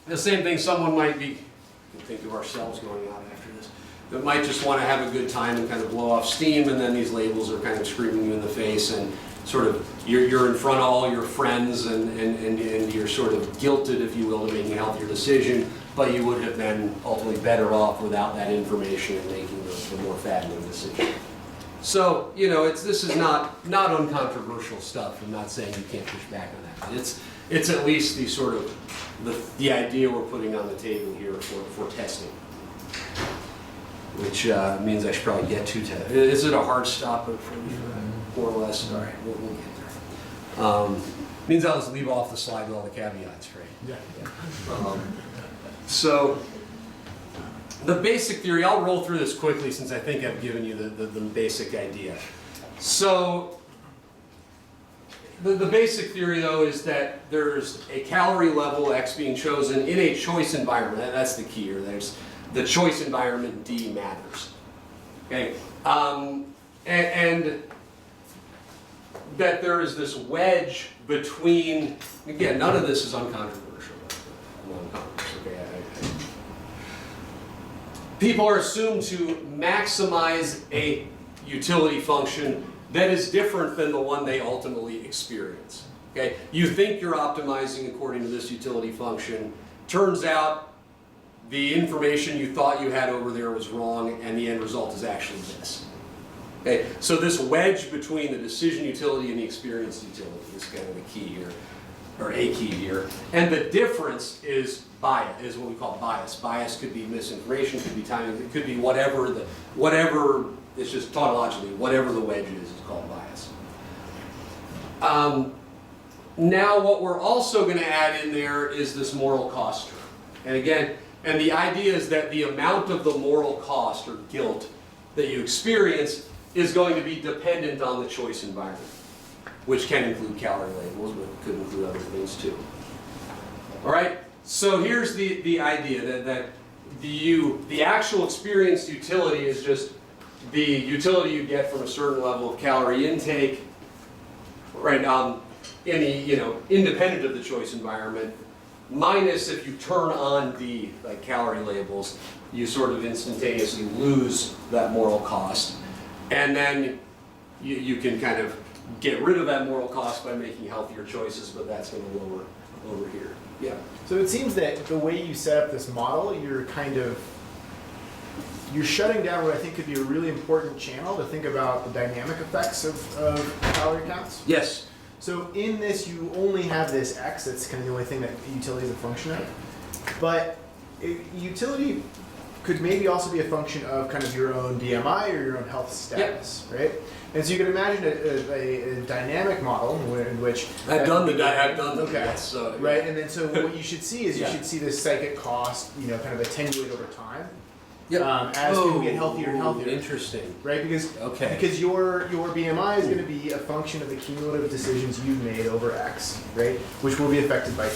the same thing someone might be, we can think of ourselves going out after this, that might just want to have a good time and kind of blow off steam, and then these labels are kind of screaming you in the face, and sort of you're in front of all your friends, and you're sort of guilted, if you will, to making a healthier decision, but you would have been ultimately better off without that information and making the more fattening decision. So, this is not uncontroversial stuff. I'm not saying you can't push back on that. But it's at least the sort of the idea we're putting on the table here for testing, which means I should probably get to test. Is it a hard stop for me, more or less? All right, we'll get there. Means I'll just leave off the slide with all the caveats, right? Yeah. So the basic theory, I'll roll through this quickly since I think I've given you the basic idea. So the basic theory, though, is that there's a calorie level X being chosen in a choice environment. That's the key here. There's the choice environment, D, matters. Okay, and that there is this wedge between, again, none of this is uncontroversial. Okay, people are assumed to maximize a utility function that is different than the one they ultimately experience. Okay, you think you're optimizing according to this utility function. Turns out the information you thought you had over there was wrong, and the end result is actually this. Okay, so this wedge between the decision utility and the experience utility is kind of the key here, or a key here. And the difference is bias, is what we call bias. Bias could be misinformation, could be timing, it could be whatever, it's just tautologically, whatever the wedge is called bias. Now what we're also going to add in there is this moral cost term. And again, and the idea is that the amount of the moral cost or guilt that you experience is going to be dependent on the choice environment, which can include calorie labels, but could include other things too. All right, so here's the idea that the actual experienced utility is just the utility you get from a certain level of calorie intake, right? In the independent of the choice environment, minus if you turn on the calorie labels, you sort of instantaneously lose that moral cost. And then you can kind of get rid of that moral cost by making healthier choices, but that's going to lower over here. Yeah. So it seems that the way you set up this model, you're shutting down what I think could be a really important channel to think about the dynamic effects of calorie counts. Yes. So in this, you only have this X. That's kind of the only thing that utility is a function of. But utility could maybe also be a function of kind of your own BMI or your own health status, right? And so you can imagine a dynamic model in which I've done the okay. yes, so, yeah. Right, and then so what you should see is you should see this psychic cost, kind of attenuate over time. Yep. As people get healthier and healthier. Interesting. Right, because your BMI is going to be a function of the cumulative decisions you've made over X, right, which will be affected by T.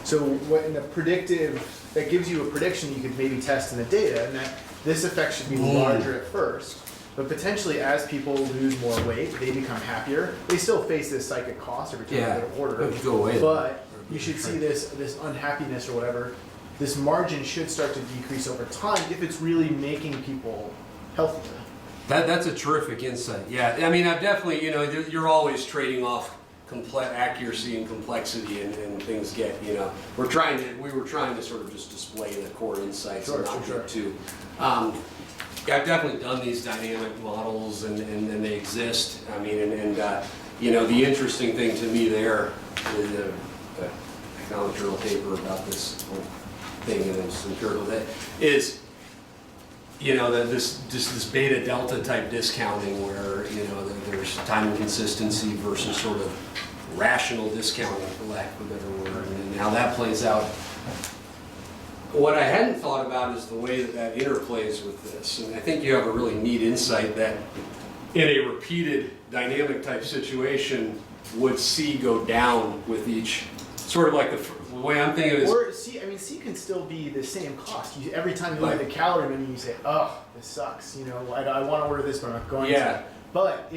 So what in the predictive, that gives you a prediction you could maybe test in the data, and that this effect should be larger at first. But potentially, as people lose more weight, they become happier. They still face this psychic cost every time they order. If you go away, but you should see this unhappiness or whatever. This margin should start to decrease over time if it's really making people healthier. That's a terrific insight. Yeah, I mean, I've definitely, you're always trading off accuracy and complexity, and things get, we were trying to sort of just display the core insights and not get too. I've definitely done these dynamic models, and they exist. I mean, the interesting thing to me there is the economic journal paper about this whole thing, and it's empirical, that is, this beta delta type discounting where, there's time inconsistency versus sort of rational discounting, for lack of a better word, and how that plays out. What I hadn't thought about is the way that interplays with this, and I think you have a really neat insight that in a repeated dynamic type situation, would C go down with each, sort of like the way I'm thinking is. Or C can still be the same cost. Every time you look at the calorie menu, you say, "Oh, this sucks." I want to order this, but I'm not going to. But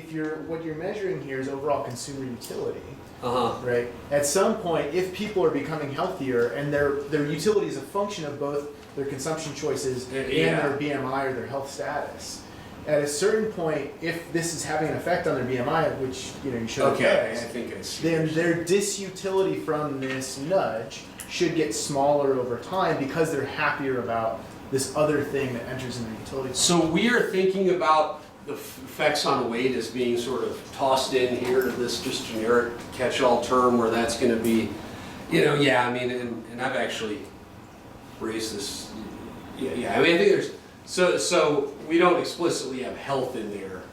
what you're measuring here is overall consumer utility. Right. At some point, if people are becoming healthier and their utility is a function of both their consumption choices and their BMI or their health status, at a certain point, if this is having an effect on their BMI, which you should I think I see. Then their disutility from this nudge should get smaller over time because they're happier about this other thing that enters in their utility. So we are thinking about the effects on weight as being sort of tossed in here to this just generic catch-all term where that's going to be, and I've actually raised this, I think there's, so we don't explicitly have health in there,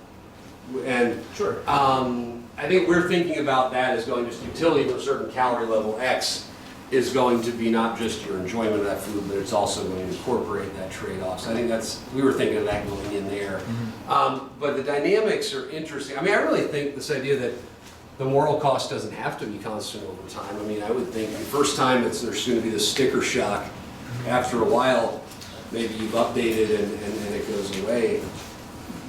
and sure. I think we're thinking about that as going just utility with a certain calorie level X is going to be not just your enjoyment of that food, but it's also going to incorporate that trade-off. So I think we were thinking of that going in there. But the dynamics are interesting. I mean, I really think this idea that the moral cost doesn't have to be constant over time. I mean, I would think the first time there's going to be this sticker shock. After a while, maybe you've updated and it goes away.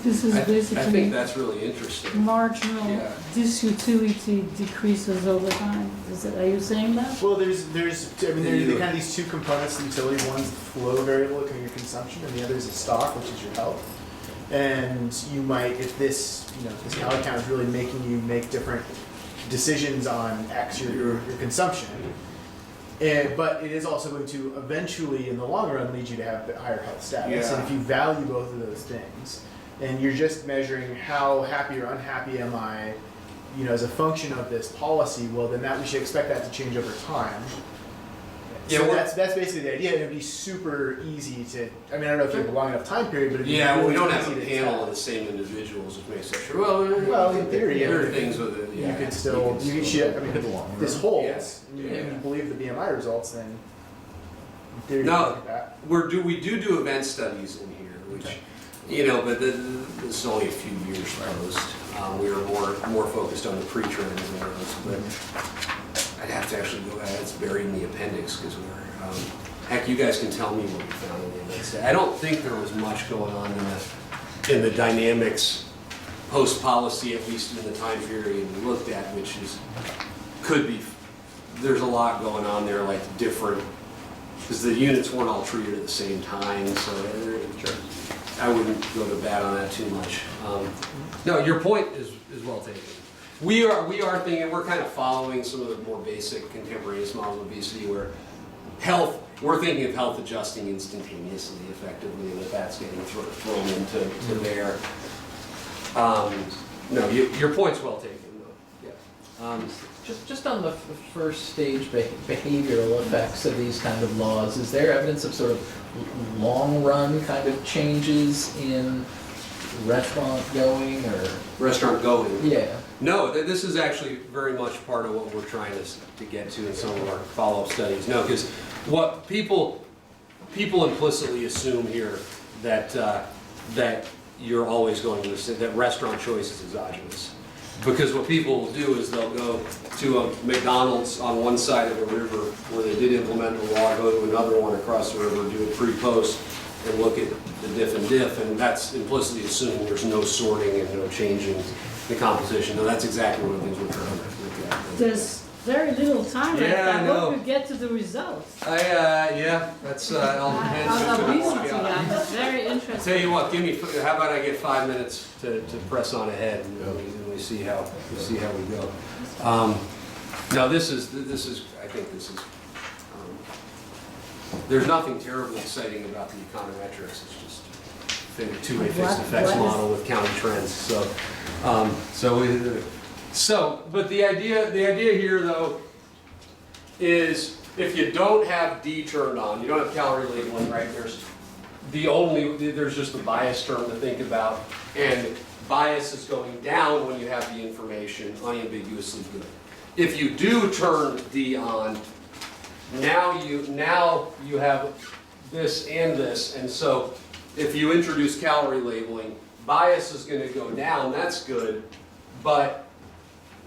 This is basically. I think that's really interesting. Marginal disutility decreases over time. Are you saying that? Well, there's kind of these two components to utility. One's the flow variable, kind of your consumption, and the other is the stock, which is your health. And you might, if this calorie count is really making you make different decisions on X, your consumption. But it is also going to eventually, in the long run, lead you to have a higher health status. And if you value both of those things, and you're just measuring how happy or unhappy am I, as a function of this policy, well, then we should expect that to change over time. So that's basically the idea. It would be super easy to. I mean, I don't know if you have a long enough time period, but really we don't have a panel of the same individuals, which makes it true. Well, in theory, there are things with it. You could still. You should. I mean, if this holds, and you believe the BMI results, then in theory, we do event studies in here, which. But this is only a few years post. We were more focused on the pre-trend errors, but I'd have to actually go ahead. It's buried in the appendix because heck, you guys can tell me what you found in the events. I don't think there was much going on in the dynamics post-policy, at least in the time period we looked at, which could be. There's a lot going on there, like different, because the units weren't all treated at the same time, so. I wouldn't go to bat on that too much. No, your point is well taken. We are thinking, we're kind of following some of the more basic contemporaneous models of obesity where we're thinking of health adjusting instantaneously, effectively, and that's getting thrown into there. No, your point's well taken, though. Yeah. Just on the first stage behavioral effects of these kind of laws, is there evidence of sort of long run kind of changes in restaurant going or? Restaurant going. Yeah. No, this is actually very much part of what we're trying to get to in some of our follow-up studies. No, because what people implicitly assume here that that you're always going to say that restaurant choice is exogenous. Because what people will do is they'll go to a McDonald's on one side of a river where they did implement the law, go to another one across the river, do it pre-post, and look at the diff, and that's implicitly assuming there's no sorting and no changing the composition. No, that's exactly one of the things we're trying to look at. There's very little time left. Yeah, I know. hope you get to the results. Yeah, that's all depends. On obesity, I'm very interested. Tell you what, how about I get 5 minutes to press on ahead and we see how we go. No, this is I think this is. There's nothing terribly exciting about the econometrics. It's just a two-way fixed effects model with county trends. But the idea here though is if you don't have D turned on, you don't have calorie labeling, right? There's just the bias term to think about, and bias is going down when you have the information unambiguously good. If you do turn D on, now you have this and this, and so if you introduce calorie labeling, bias is going to go down, that's good, but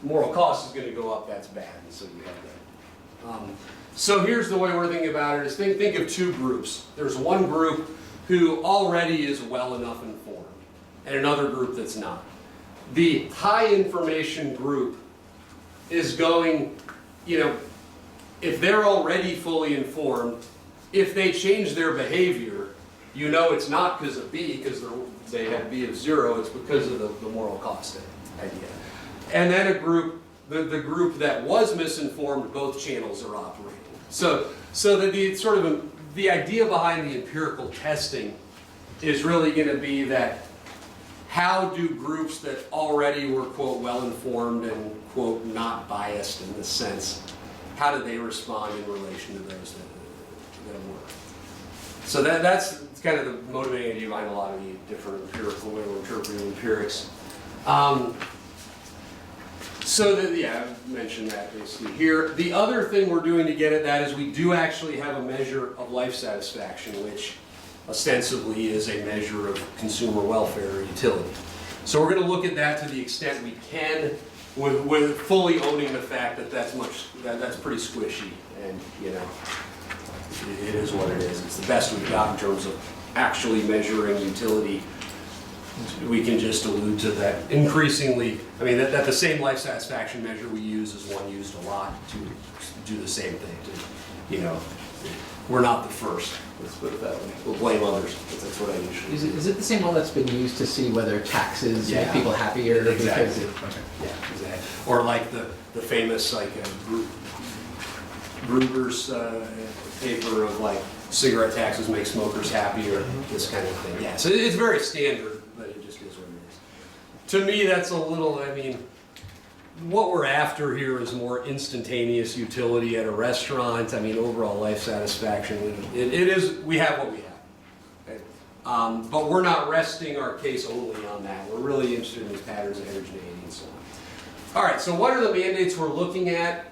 moral cost is going to go up, that's bad, and so you have that. So here's the way we're thinking about it, is think of two groups. There's one group who already is well enough informed, and another group that's not. The high information group is going, if they're already fully informed, if they change their behavior, it's not because of B, because they have B of 0, it's because of the moral cost idea. And then the group that was misinformed, both channels are operating. So that the idea behind the empirical testing is really going to be that how do groups that already were, quote, well-informed and, quote, not biased in this sense, how do they respond in relation to those that work? So that's kind of the motivating idea behind a lot of the different empirical way we're interpreting empirics. I've mentioned that basically here. The other thing we're doing to get at that is we do actually have a measure of life satisfaction, which ostensibly is a measure of consumer welfare or utility. So we're going to look at that to the extent we can, with fully owning the fact that that's pretty squishy, and it is what it is. It's the best we've got in terms of actually measuring utility. We can just allude to that increasingly. I mean, that the same life satisfaction measure we use is one used a lot to do the same thing. We're not the first. Let's put it that way. We'll blame others. That's what I usually do. Is it the same one that's been used to see whether taxes make people happier? Exactly. Because Yeah, exactly. Or like the famous Gruber's paper of cigarette taxes make smokers happier, this kind of thing. Yeah, so it's very standard, but it just is what it is. To me, that's a little, what we're after here is more instantaneous utility at a restaurant. Overall life satisfaction. It is, we have what we have. Okay? But we're not resting our case only on that. We're really interested in these patterns of heterogeneity and so on. All right, so what are the mandates we're looking at?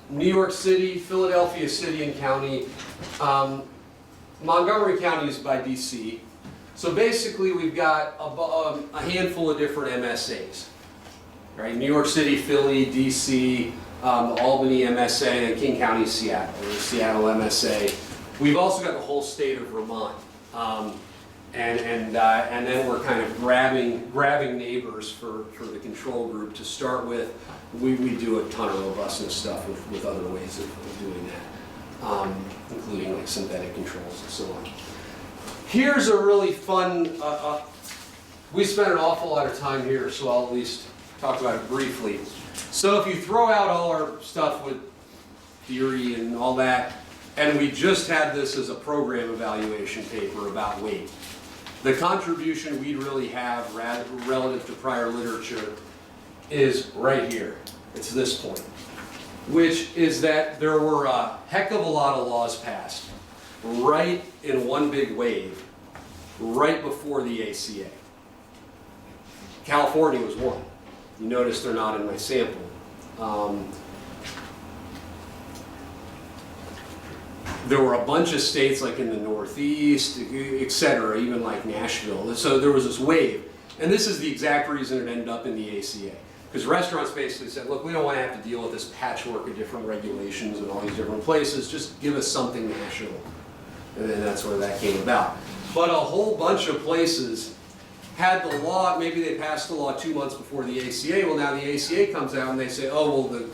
New York City, Philadelphia City and County, Montgomery County is by DC. So basically we've got a handful of different MSAs. Right? New York City, Philly, DC, Albany MSA, and King County, Seattle, or the Seattle MSA. We've also got the whole state of Vermont. And then we're kind of grabbing neighbors for the control group to start with. We do a ton of robustness stuff with other ways of doing that, including synthetic controls and so on. Here's a really fun, we spent an awful lot of time here, so I'll at least talk about it briefly. So if you throw out all our stuff with theory and all that, and we just had this as a program evaluation paper about weight, the contribution we'd really have relative to prior literature is right here. It's this point. which is that there were a heck of a lot of laws passed right in one big wave, right before the ACA. California was one. You notice they're not in my sample. There were a bunch of states like in the Northeast, et cetera, even like Nashville. So there was this wave. And this is the exact reason it ended up in the ACA. Because restaurants basically said, look, we don't want to have to deal with this patchwork of different regulations in all these different places. Just give us something national. And then that's where that came about. But a whole bunch of places had the law, maybe they passed the law 2 months before the ACA. Well, now the ACA comes out and they say, oh, well,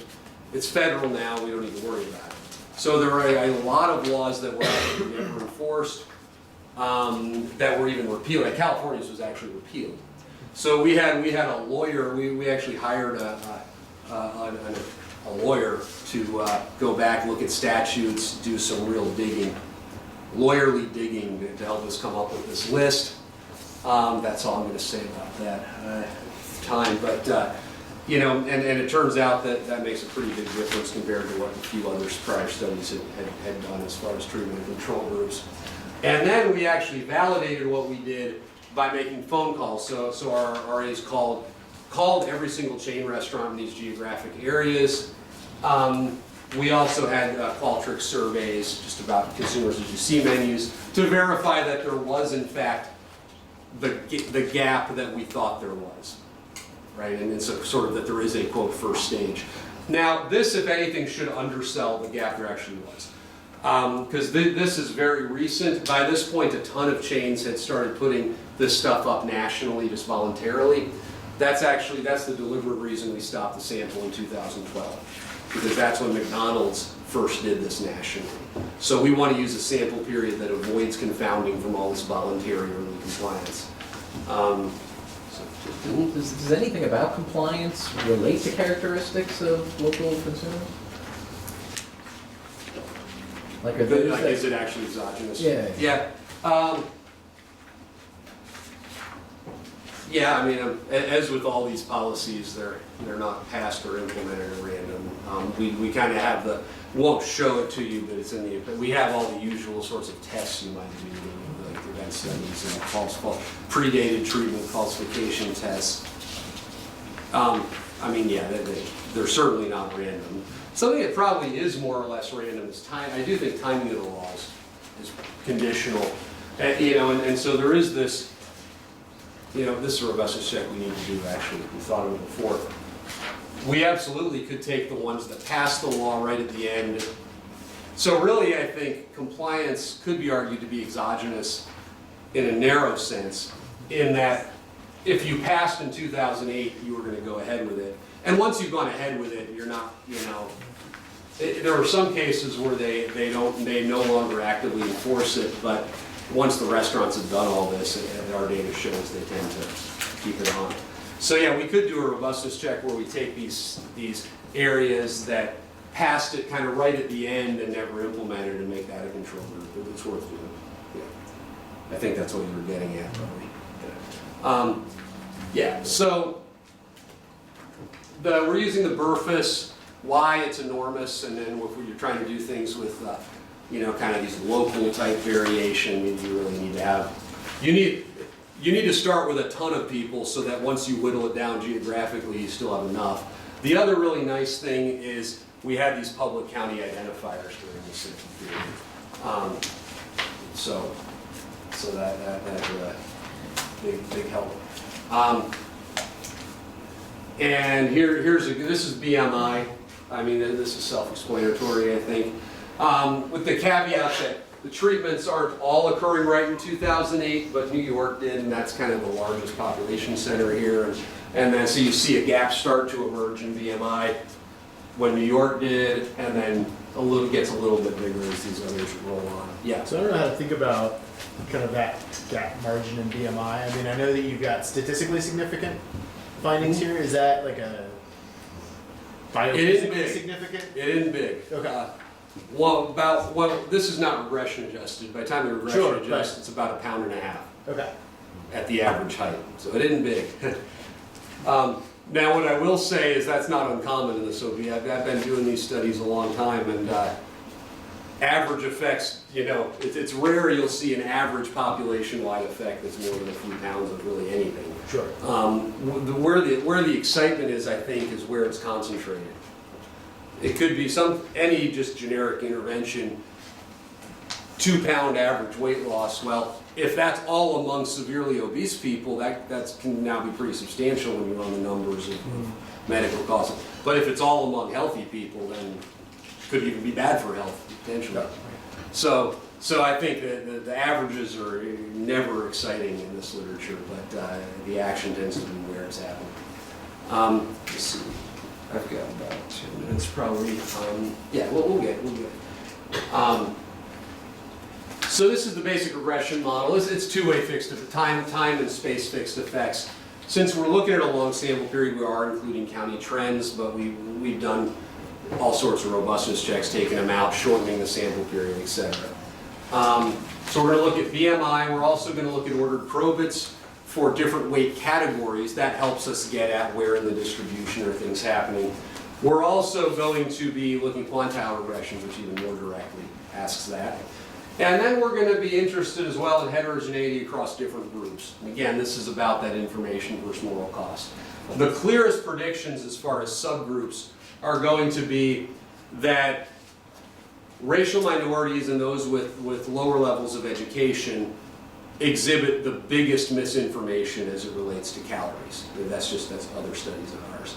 it's federal now, we don't need to worry about it. So there are a lot of laws that were actually never enforced, that were even repealed. Like California's was actually repealed. So we had a lawyer, we actually hired a lawyer to go back, look at statutes, do some real digging, lawyerly digging to help us come up with this list. That's all I'm going to say about that time. But, you know, and it turns out that that makes a pretty big difference compared to what a few other prior studies had done as far as treatment and control groups. And then we actually validated what we did by making phone calls. So our RAs called every single chain restaurant in these geographic areas. We also had Qualtrics surveys just about consumers as you see menus to verify that there was in fact the gap that we thought there was, right? And it's sort of that there is a quote first stage. Now this, if anything, should undersell the gap there actually was. Because this is very recent. By this point, a ton of chains had started putting this stuff up nationally just voluntarily. That's the deliberate reason we stopped the sample in 2012, because that's when McDonald's first did this nationally. So we want to use a sample period that avoids confounding from all this voluntary early compliance. Does anything about compliance relate to characteristics of local consumers? Like, are those Like, is it actually exogenous? Yeah. Yeah. Yeah, I mean, as with all these policies, they're not passed or implemented at random. We kind of have won't show it to you, but it's in the, we have all the usual sorts of tests you might do, like event studies and predated treatment falsification tests. I mean, yeah, they're certainly not random. Something that probably is more or less random is time. I do think timing of the laws is conditional, you know, and so there is this, you know, this is a robustness check we need to do actually. We thought of it before. We absolutely could take the ones that pass the law right at the end. So really, I think compliance could be argued to be exogenous in a narrow sense, in that if you passed in 2008, you were going to go ahead with it. And once you've gone ahead with it, you're not, you know, there are some cases where they no longer actively enforce it, but once the restaurants have done all this, our data shows they tend to keep it on. So yeah, we could do a robustness check where we take these areas that passed it kind of right at the end and never implemented and make that a control group. It's worth doing. Yeah. I think that's what you were getting at, probably. Yeah, so we're using the Burfus, why it's enormous, and then if you're trying to do things with, you know, kind of these local type variation, you really need to have, you need to start with a ton of people so that once you whittle it down geographically, you still have enough. The other really nice thing is we had these public county identifiers during the sample period. So that's a big help. And this is BMI. I mean, this is self-explanatory, I think. With the caveat that the treatments aren't all occurring right in 2008, but New York did, and that's kind of the largest population center here. And then so you see a gap start to emerge in BMI when New York did, and then gets a little bit bigger as these others roll on. Yeah. So I don't know how to think about kind of that gap margin in BMI. I mean, I know that you've got statistically significant findings here. Is that like a biophysically significant? It isn't big. Okay. This is not regression adjusted. By the time the regression adjusts, it's about 1.5 pounds. Okay. At the average height. So it isn't big. Now, what I will say is that's not uncommon in this OB. I've been doing these studies a long time, and average effects, you know, it's rare you'll see an average population-wide effect that's more than a few pounds of really anything. Sure. Where the excitement is, I think, is where it's concentrated. It could be any just generic intervention, 2-pound average weight loss. Well, if that's all among severely obese people, that can now be pretty substantial when you run the numbers of medical costs. But if it's all among healthy people, then it could even be bad for health, potentially. Yeah. So I think that the averages are never exciting in this literature, but the action tends to be where it's happening. Let's see. I've got about 2 minutes probably. Yeah, we'll get it. So this is the basic regression model. It's two-way fixed time and space fixed effects. Since we're looking at a long sample period, we are including county trends, but we've done all sorts of robustness checks, taking them out, shortening the sample period, etc. So we're going to look at BMI. We're also going to look at ordered probits for different weight categories. That helps us get at where in the distribution are things happening. We're also going to be looking at quantile regressions, which even more directly asks that. And then we're going to be interested as well in heterogeneity across different groups. And again, this is about that information versus moral cost. The clearest predictions as far as subgroups are going to be that racial minorities and those with lower levels of education exhibit the biggest misinformation as it relates to calories. That's other studies of ours.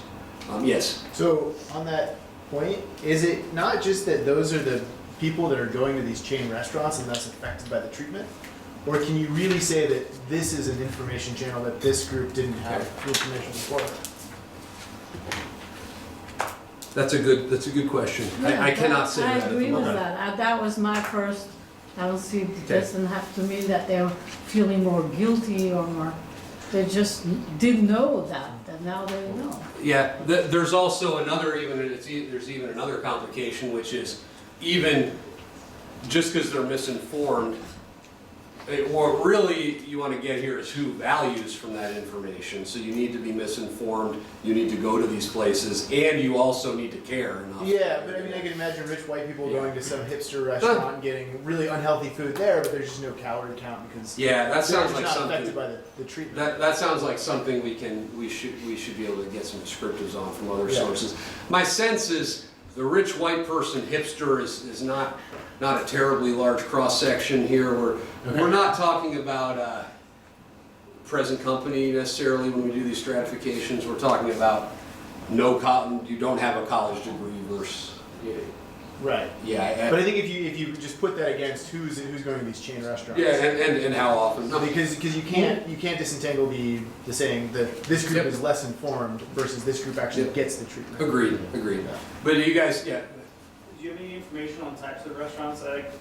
Yes? So on that point, is it not just that those are the people that are going to these chain restaurants and thus affected by the treatment? Or can you really say that this is an information channel that this group didn't have information before? That's a good question. Yeah, I cannot say that. I at the agree with moment. that. That was my first, I don't see, it doesn't have to mean that they're feeling more guilty or more, they just didn't know that, and now they know. Yeah, there's also there's even another complication, which is even just because they're misinformed, what really you want to get here is who values from that information. So you need to be misinformed, you need to go to these places, and you also need to care enough. Yeah, but I mean, I can imagine rich white people going to some hipster restaurant and getting really unhealthy food there, but there's just no calorie count because that sounds they're like not something. affected by the treatment. That sounds like something we should be able to get some descriptives on from other sources. My sense is the rich white person hipster is not a terribly large cross section here. We're not talking about present company necessarily when we do these stratifications. We're talking about you don't have a college degree versus Right. yeah. But I think if you just put that against who's going to these chain restaurants. Yeah, and how often? No. Because you can't disentangle the saying that this group is less informed versus this group actually gets the treatment. Agreed. But you guys, Do you have any information on types of restaurants? Like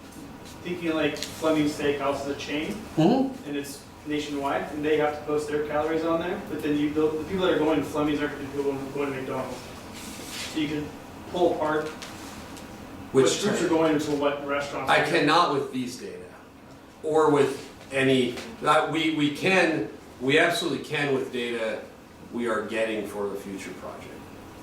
thinking like Fleming's Steakhouse is a chain, and it's nationwide, and they have to post their calories on there. But then the people that are going to Fleming's aren't going to go to McDonald's. So you can pull apart which groups are going to what restaurants. I cannot with these data, or with any. We absolutely can with data we are getting for the future project.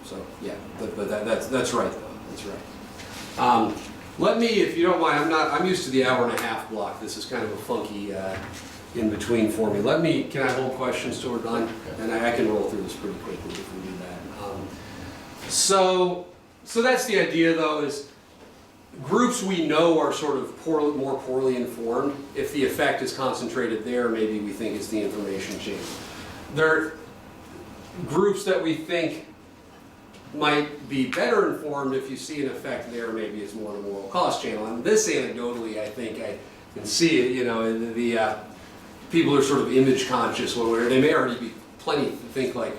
So yeah, but that's right though. That's right. Let me, if you don't mind, I'm used to the hour-and-a-half block. This is kind of a funky in between for me. Can I hold questions till we're done? And I can roll through this pretty quickly if we do that. So that's the idea though, is groups we know are sort of more poorly informed. If the effect is concentrated there, maybe we think it's the information chain. There are groups that we think might be better informed. If you see an effect there, maybe it's more the moral cost channel. And this anecdotally, I think I can see it, the people are sort of image conscious, where they may already be plenty think like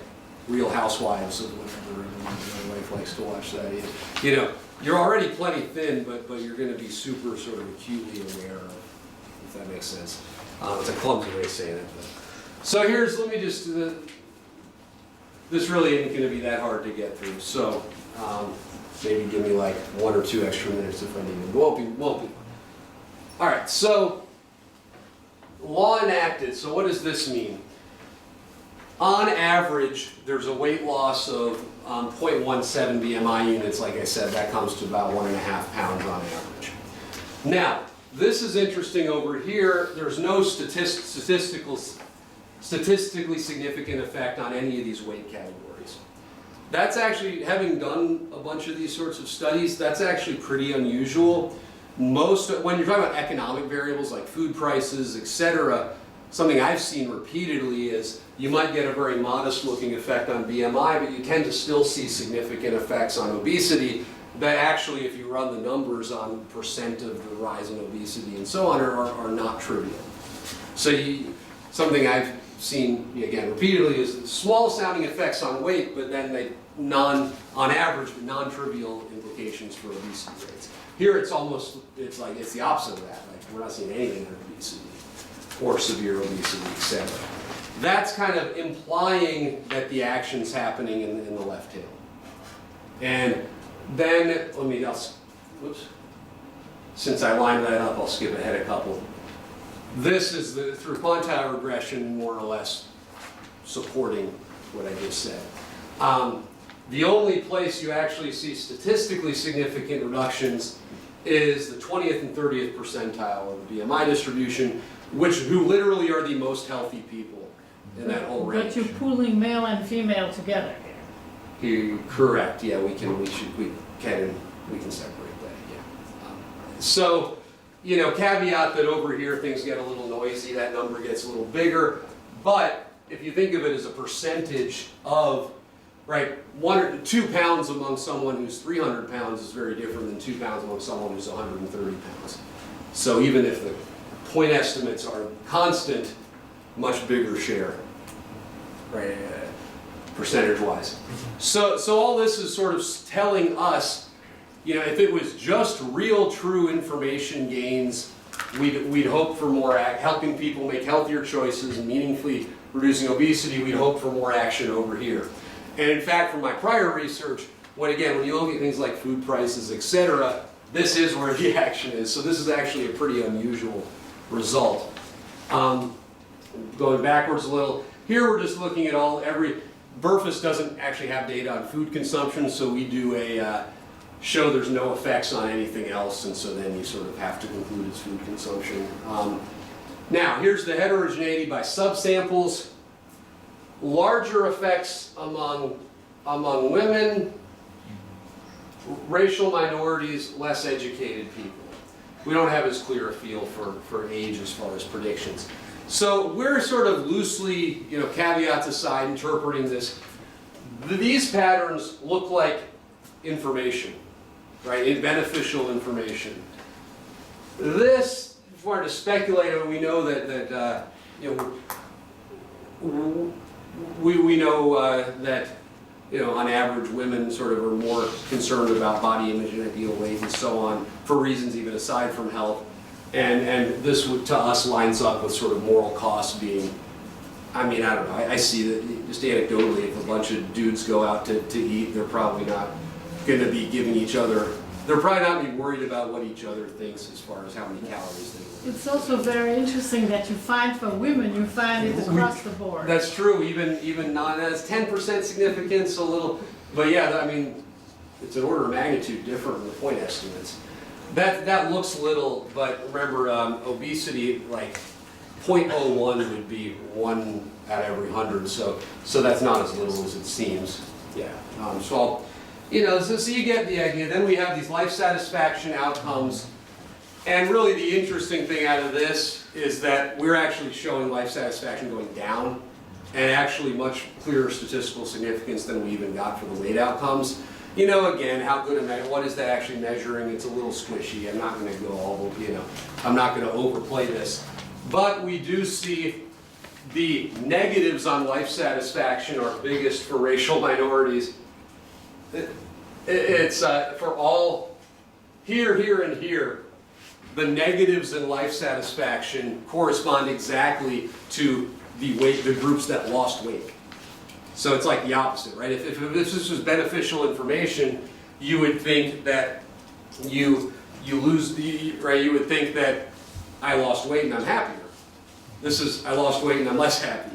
Real Housewives of whatever, and my wife likes to watch that. You're already plenty thin, but you're going to be super sort of acutely aware of, if that makes sense. It's a clumsy way of saying it. So this really isn't going to be that hard to get through. So maybe give me like 1 or 2 extra minutes if I need it. Won't be. All right, so law enacted. So what does this mean? on average, there's a weight loss of 0.17 BMI units. Like I said, that comes to about 1.5 pounds on average. Now, this is interesting over here. There's no statistically significant effect on any of these weight categories. That's actually, having done a bunch of these sorts of studies, that's actually pretty unusual. When you're talking about economic variables like food prices, etc., something I've seen repeatedly is you might get a very modest looking effect on BMI, but you tend to still see significant effects on obesity that actually, if you run the numbers on percent of the rise in obesity and so on, are not trivial. So something I've seen, again, repeatedly is small sounding effects on weight, but then on average, non-trivial implications for obesity rates. Here it's the opposite of that. Like, we're not seeing anything on obesity or severe obesity, etc. That's kind of implying that the action's happening in the left tail. And then, since I lined that up, I'll skip ahead a couple. This is through quantile regression, more or less supporting what I just said. The only place you actually see statistically significant reductions is the 20th and 30th percentile of the BMI distribution, who literally are the most healthy people in that whole range. But you're pooling male and female together. Correct. Yeah, we can separate that. Yeah. So, caveat that over here things get a little noisy. That number gets a little bigger, but if you think of it as a percentage of 1 or 2 pounds among someone who's 300 pounds is very different than 2 pounds among someone who's 130 pounds. So even if the point estimates are constant, much bigger share, right, percentage-wise. So all this is sort of telling us, if it was just real, true information gains, we'd hope for more helping people make healthier choices and meaningfully reducing obesity. We'd hope for more action over here. And in fact, from my prior research, when you look at things like food prices, etc., this is where the action is. So this is actually a pretty unusual result. Going backwards a little, here we're just looking at Burfus doesn't actually have data on food consumption, so we do show there's no effects on anything else, and so then you sort of have to conclude it's food consumption. Now, here's the heterogeneity by subsamples. Larger effects among women, racial minorities, less educated people. We don't have as clear a feel for age as far as predictions. So we're sort of loosely, caveats aside, interpreting this. These patterns look like information, right? Beneficial information. This, if we're to speculate, we know that we know that on average women sort of are more concerned about body image and ideal weight and so on for reasons even aside from health. And this to us lines up with sort of moral costs being, I don't know, I see that just anecdotally, if a bunch of dudes go out to eat, they're probably not going to be giving each other, they're probably not be worried about what each other thinks as far as how many calories they eat. It's also very interesting that you find for women, you find it across the board. That's true, even not as 10% significance, a little, but yeah, it's an order of magnitude different than the point estimates. That looks little, but remember, obesity, 0.01 would be 1 out of every 100, so that's not as little as it seems. Yeah. So you get the idea. Then we have these life satisfaction outcomes, and really the interesting thing out of this is that we're actually showing life satisfaction going down, and actually much clearer statistical significance than we even got for the weight outcomes. Again, how good what is that actually measuring? It's a little squishy. I'm not going to go I'm not going to overplay this. But we do see the negatives on life satisfaction are biggest for racial minorities. It's for all, here, and here, the negatives in life satisfaction correspond exactly to the groups that lost weight. So it's like the opposite, right? If this was beneficial information, you would think that you would think that I lost weight and I'm happier. This is I lost weight and I'm less happy.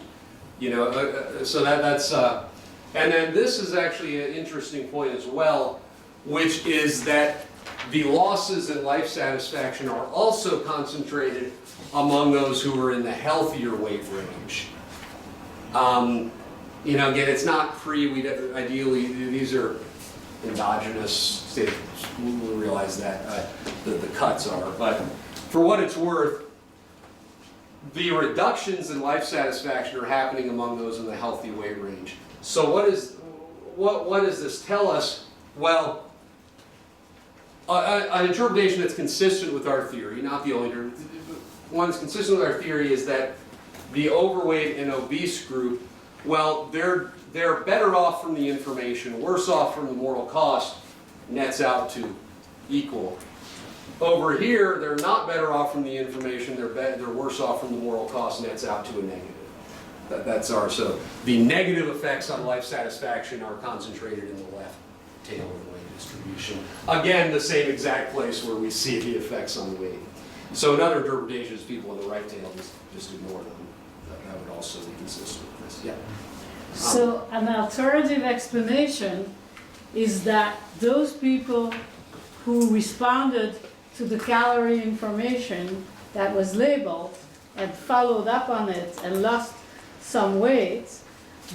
So that's, and then this is actually an interesting point as well, which is that the losses in life satisfaction are also concentrated among those who are in the healthier weight range. Again, it's not ideally, these are endogenous, we realize that the cuts are, but for what it's worth, the reductions in life satisfaction are happening among those in the healthy weight range. So what does this tell us? Well, an interpretation that's consistent with our theory, not the only one that's consistent with our theory, is that the overweight and obese group, well, they're better off from the information, worse off from the moral cost, nets out to equal. Over here, they're not better off from the information, they're worse off from the moral cost, nets out to a negative. So the negative effects on life satisfaction are concentrated in the left tail of the weight distribution. Again, the same exact place where we see the effects on weight. So another interpretation is people in the right tail just ignore them. That would also be consistent with this. Yeah. So an alternative explanation is that those people who responded to the calorie information that was labeled and followed up on it and lost some weight,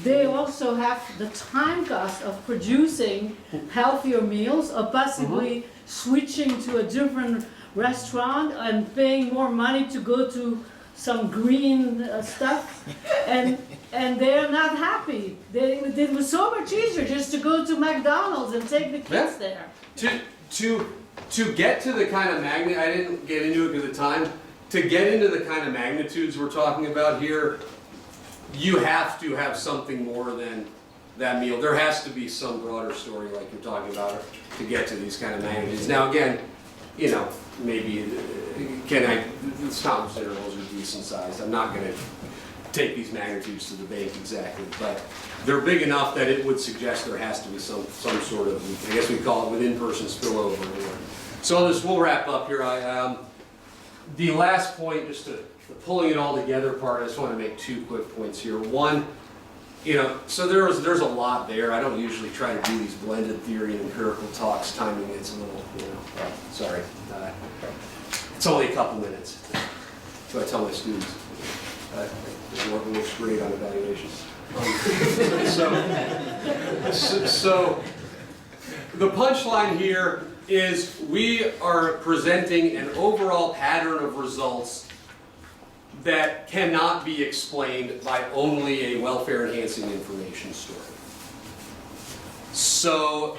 they also have the time cost of producing healthier meals or possibly switching to a different restaurant and paying more money to go to some green stuff, and they're not happy. It was so much easier just to go to McDonald's and take the kids there. To get to the kind of magnitude, I didn't get into it because of time, to get into the kind of magnitudes we're talking about here, you have to have something more than that meal. There has to be some broader story like you're talking about to get to these kind of magnitudes. Now again, maybe confidence intervals are decent sized. I'm not going to take these magnitudes to the bank exactly, but they're big enough that it would suggest there has to be some sort of, I guess we call it within-person spillover. So we'll wrap up here. The last point, just the pulling it all together part, I just want to make 2 quick points here. One, so there's a lot there. I don't usually try to do these blended theory and empirical talks. Timing it's a little, sorry. It's only a couple minutes. So I tell my students. It works great on evaluations. So the punchline here is we are presenting an overall pattern of results that cannot be explained by only a welfare-enhancing information story. So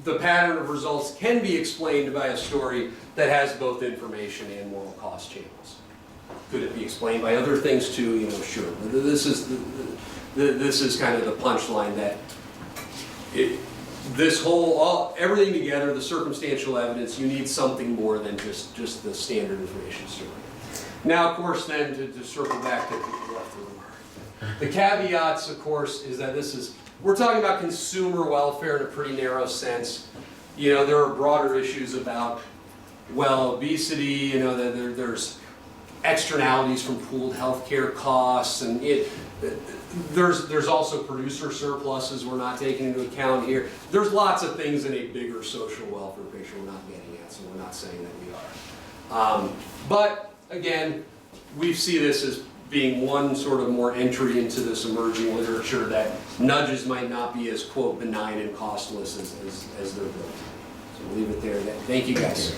the pattern of results can be explained by a story that has both information and moral cost channels. Could it be explained by other things too? Sure. This is kind of the punchline that everything together, the circumstantial evidence, you need something more than just the standard information story. Now, of course, then to circle back to the caveats, of course, is that we're talking about consumer welfare in a pretty narrow sense. There are broader issues about, obesity, there's externalities from pooled healthcare costs, and there's also producer surpluses we're not taking into account here. There's lots of things in a bigger social welfare picture we're not getting at, so we're not saying that we are. But again, we see this as being one sort of more entry into this emerging literature that nudges might not be as, quote, benign and costless as they're built. So we'll leave it there. Thank you, guys.